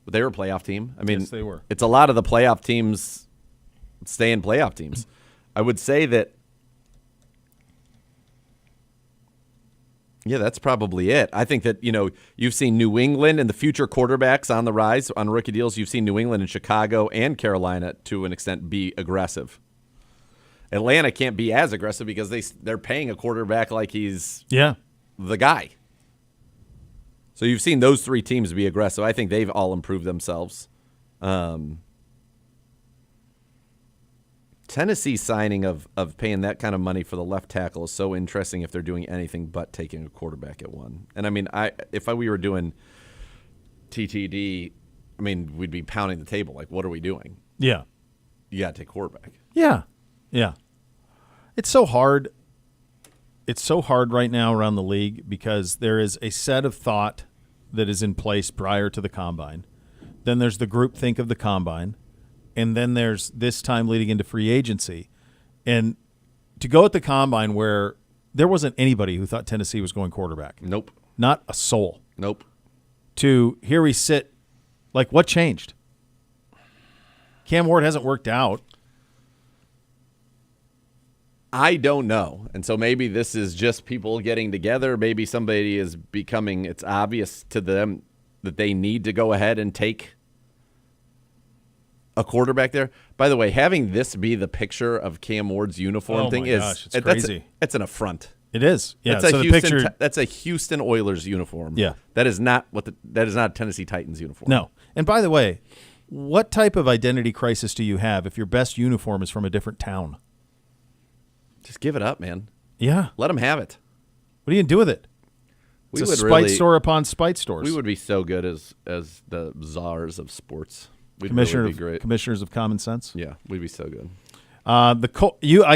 But they were a playoff team. I mean, yes, they were. It's a lot of the playoff teams staying playoff teams. I would say that Yeah, that's probably it. I think that, you've seen New England and the future quarterbacks on the rise on rookie deals. You've seen New England and Chicago and Carolina, to an extent, be aggressive. Atlanta can't be as aggressive because they're paying a quarterback like he's the guy. So you've seen those three teams be aggressive. I think they've all improved themselves. Tennessee signing of paying that kind of money for the left tackle is so interesting if they're doing anything but taking a quarterback at one. And I mean, if we were doing TTD, I mean, we'd be pounding the table. Like, what are we doing? Yeah. You got to take quarterback. Yeah. Yeah. It's so hard. It's so hard right now around the league because there is a set of thought that is in place prior to the combine. Then there's the group think of the combine. And then there's this time leading into free agency. And to go at the combine where there wasn't anybody who thought Tennessee was going quarterback. Nope. Not a soul. Nope. To here we sit, like, what changed? Cam Ward hasn't worked out. I don't know. And so maybe this is just people getting together. Maybe somebody is becoming, it's obvious to them that they need to go ahead and take a quarterback there. By the way, having this be the picture of Cam Ward's uniform it's crazy. It's an affront. It is. Yeah. That's so the picture. That's a Houston Oilers uniform. Yeah. That is not a Tennessee Titans uniform. No. And by the way, what type of identity crisis do you have if your best uniform is from a different town? Just give it up, man. Yeah. Let them have it. What are you going to do with it? It's a spite store upon spite stores. We would be so good as the czars of sports. We'd Commissioner really be great. Commissioners of Common Sense. Yeah, we'd be so good. I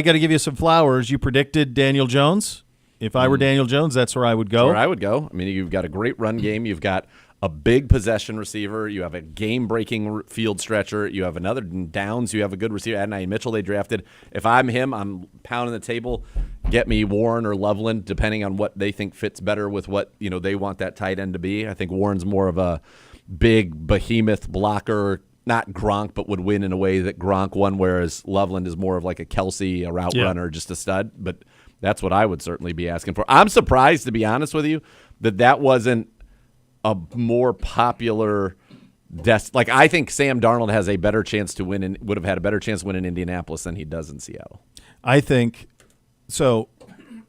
got to give you some flowers. You predicted Daniel Jones. If I were Daniel Jones, that's where I would go. That's where I would go. I mean, you've got a great run game. You've got a big possession receiver. You have a game-breaking field stretcher. You have another downs. You have a good receiver. Adonai Mitchell they drafted. If I'm him, I'm pounding the table. Get me Warren or Loveland, depending on what they think fits better with what they want that tight end to be. I think Warren's more of a big behemoth blocker, not Gronk, but would win in a way that Gronk won, whereas Loveland is more of like a Kelsey, a route runner, just a stud. But that's what I would certainly be asking for. I'm surprised, to be honest with you, that wasn't a more popular like, I think Sam Darnold has a better chance to win and would have had a better chance to win in Indianapolis than he does in Seattle. I think so.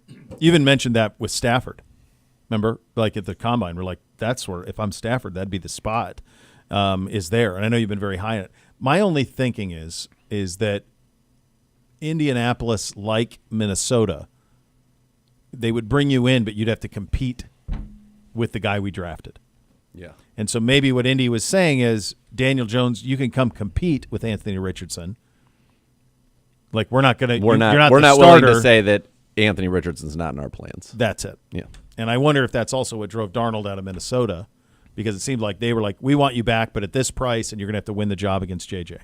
You even mentioned that with Stafford. Remember, like at the combine, we're like, that's where, if I'm Stafford, that'd be the spot, is there. And I know you've been very high on it. My only thinking is that Indianapolis, like Minnesota, they would bring you in, but you'd have to compete with the guy we drafted. Yeah. And so maybe what Indy was saying is, Daniel Jones, you can come compete with Anthony Richardson. Like, we're not going to. We're not willing to say that Anthony Richardson's not in our plans. That's it. Yeah. And I wonder if that's also what drove Darnold out of Minnesota, because it seemed like they were like, we want you back, but at this price, and you're going to have to win the job against JJ. And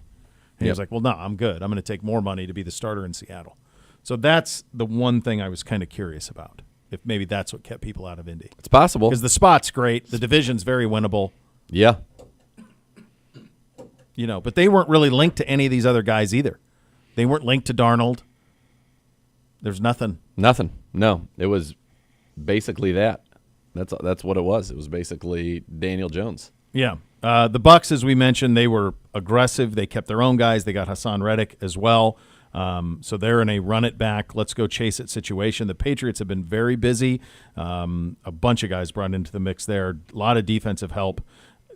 he was like, well, no, I'm good. I'm going to take more money to be the starter in Seattle. So that's the one thing I was kind of curious about, if maybe that's what kept people out of Indy. It's possible. Because the spot's great. The division's very winnable. Yeah. But they weren't really linked to any of these other guys either. They weren't linked to Darnold. There's nothing. Nothing. No. It was basically that. That's what it was. It was basically Daniel Jones. Yeah. The Bucs, as we mentioned, they were aggressive. They kept their own guys. They got Hassan Reddick as well. So they're in a run it back, let's go chase it situation. The Patriots have been very busy. A bunch of guys brought into the mix there. A lot of defensive help.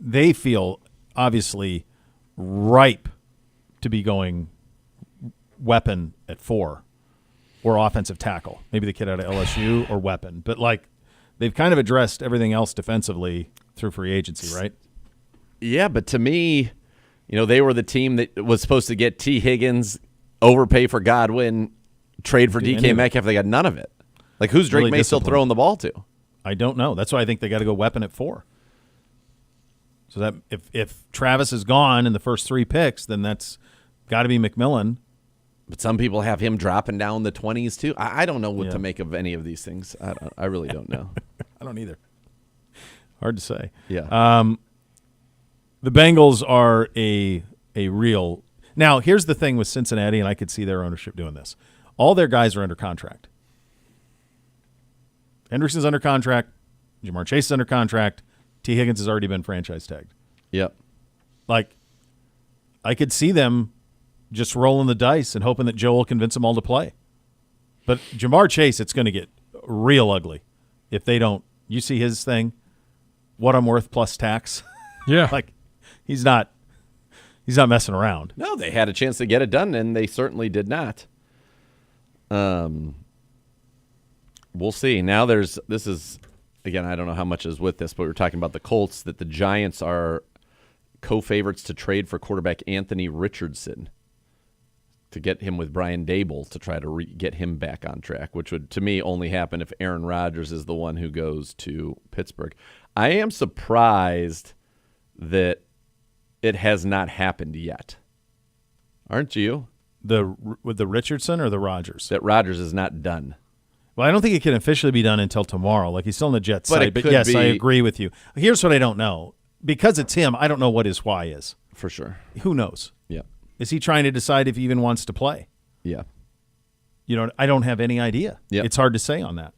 They feel obviously ripe to be going weapon at 4 or offensive tackle. Maybe the kid out of LSU or weapon. But, like, they've kind of addressed everything else defensively through free agency, right? Yeah, but to me, they were the team that was supposed to get T. Higgins, overpay for Godwin, trade for DK Metcalf. They got none of it. Like, who's Drake May still throwing the ball to? I don't know. That's why I think they got to go weapon at 4. So that if Travis is gone in the first 3 picks, then that's got to be McMillan. But some people have him dropping down the 20s too. I don't know what to make of any of these things. I really don't know. I don't either. Hard to say. Yeah. The Bengals are a real. Now, here's the thing with Cincinnati, and I could see their ownership doing this. All their guys are under contract. Hendrickson's under contract. Jamar Chase is under contract. T. Higgins has already been franchise tagged. Yep. Like, I could see them just rolling the dice and hoping that Joe will convince them all to play. But Jamar Chase, it's going to get real ugly if they don't. You see his thing, what I'm worth plus tax. Yeah. Like, he's not messing around. No, they had a chance to get it done, and they certainly did not. We'll see. Now this is, again, I don't know how much is with this, but we were talking about the Colts, that the Giants are co-favorites to trade for quarterback Anthony Richardson to get him with Brian Dable to try to get him back on track, which would, to me, only happen if Aaron Rodgers is the one who goes to Pittsburgh. I am surprised that it has not happened yet. Aren't you? With the Richardson or the Rodgers? That Rodgers is not done. Well, I don't think it can officially be done until tomorrow. Like, he's still on the Jets But side. it But could yes, be. I agree with you. Here's what I don't know. Because it's him, I don't know what his why is. For sure. Who knows? Yeah. Is he trying to decide if he even wants to play? Yeah. You know, I don't have any idea. Yep. It's hard to say on that.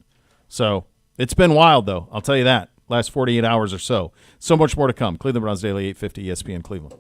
So it's been wild, though. I'll tell you that. Last 48 hours or so. So much more to come. Cleveland Browns Daily, 850 ESPN Cleveland.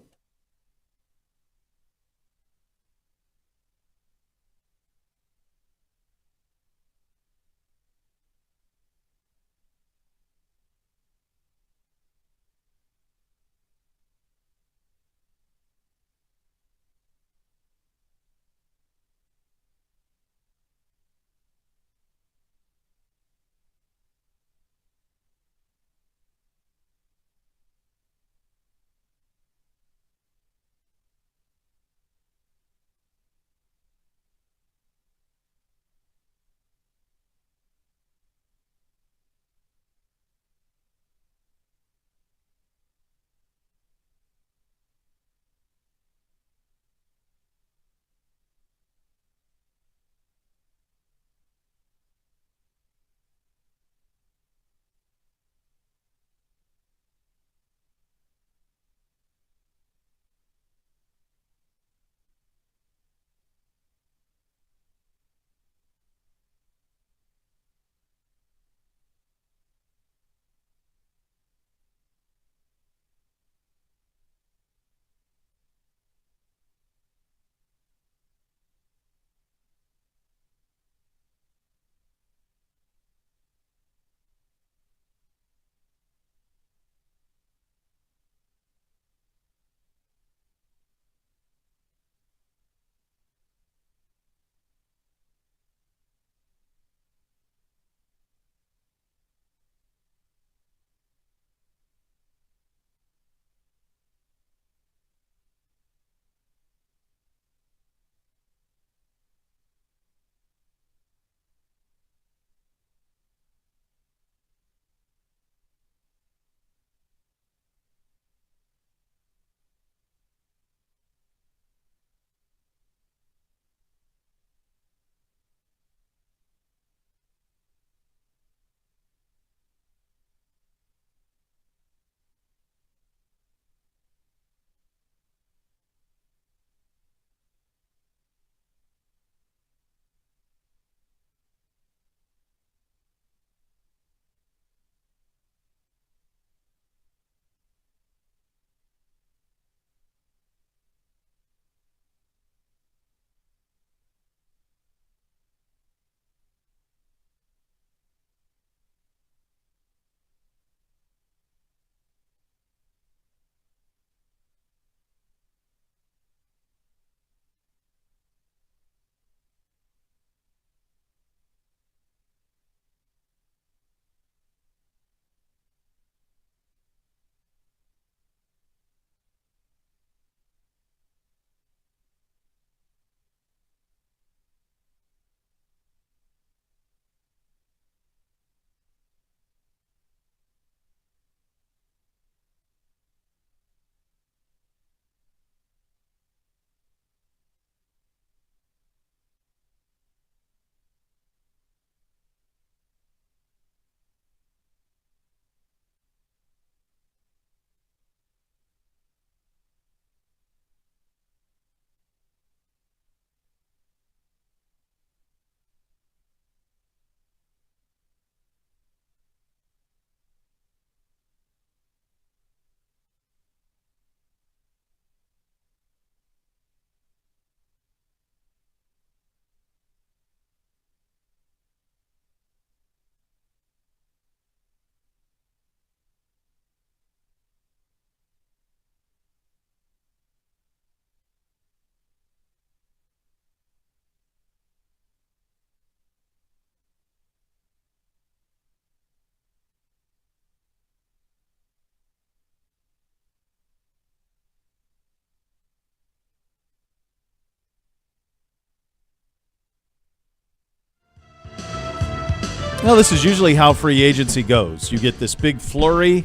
Well, this is usually how free agency goes. You get this big flurry,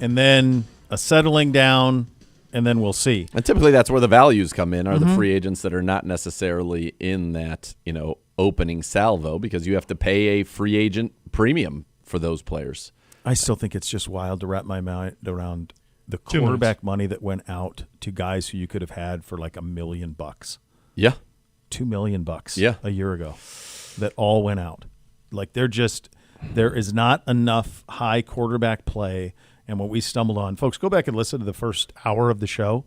and then a settling down, and then we'll see. And typically that's where the values come in, are the free agents that are not necessarily in that, opening salvo, because you have to pay a free agent premium for those players. I still think it's just wild to wrap my mind around the quarterback money that went out to guys who you could have had for like $1 million. Yeah. $2 million Yeah. a year ago that all went out. Like there is not enough high quarterback play. And what we stumbled on, folks, go back and listen to the first hour of the show,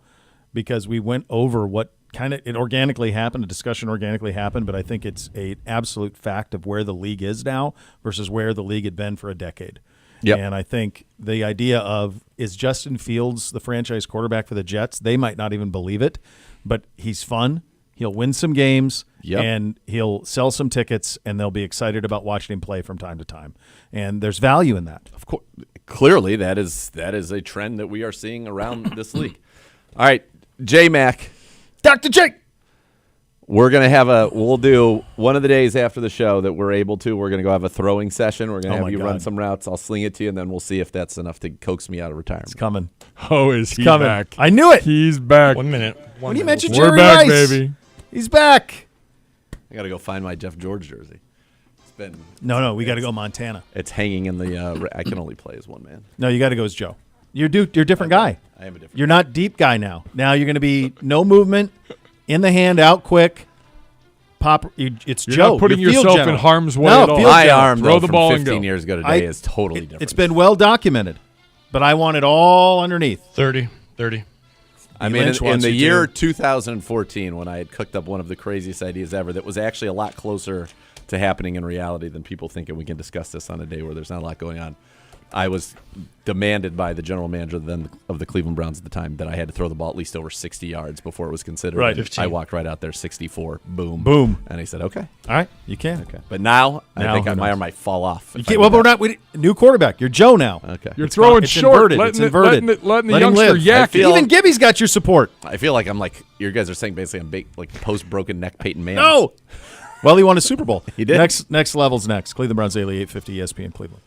because we went over what it organically happened, a discussion organically happened, but I think it's an absolute fact of where the league is now versus where the league had been for a decade. Yep. And I think the idea of, is Justin Fields the franchise quarterback for the Jets? They might not even believe it, but he's fun. He'll win some games, and he'll sell some tickets, and they'll be excited about watching him play from time to time. And there's value in that. Of course, clearly that is a trend that we are seeing around this league. All right, J-Mac. Dr. J. We'll do one of the days after the show that we're able to. We're going to go have a throwing session. We're going to have you run some routes. I'll sling it to you, and then we'll see if that's enough to coax me out of retirement. It's coming. Oh, is he coming. back? I knew it. He's back. 1 minute. When you mentioned We're Jerry back, Rice, baby. He's back. I got to go find my Jeff George jersey. No, we got to go Montana. It's hanging in the. I can only play as one man. No, you got to go as Joe. You're a different guy. I am a different. You're not deep guy now. Now you're going to be no movement, in the hand, out quick. Pop. It's You're Joe. not putting You're field yourself general. in harm's way No, at all. field My general. arm, Throw though, the from ball and 15 go. years ago today is totally different. It's been well documented, but I want it all underneath. 30. I mean, Lynch in wants the you year to. 2014, when I had cooked up one of the craziest ideas ever, that was actually a lot closer to happening in reality than people think, and we can discuss this on a day where there's not a lot going on. I was demanded by the general manager then of the Cleveland Browns at the time that I had to throw the ball at least over 60 yards before it was considered. Right. 15. I walked right out there, 64, boom. Boom. And he said, okay. All right, you can. Okay. But now I think who my knows? arm might fall off. You can't, well, but we're not. New quarterback. You're Joe now. Okay. You're throwing It's short, inverted. letting It's it- inverted. letting the Let him youngster live. yak it. Even Gibby's got your support. I feel like I'm like, you guys are saying basically I'm like post-broken neck Peyton Manning. No. Well, he won a Super Bowl. He did. Next level's next. Cleveland Browns Daily 850 ESPN Cleveland.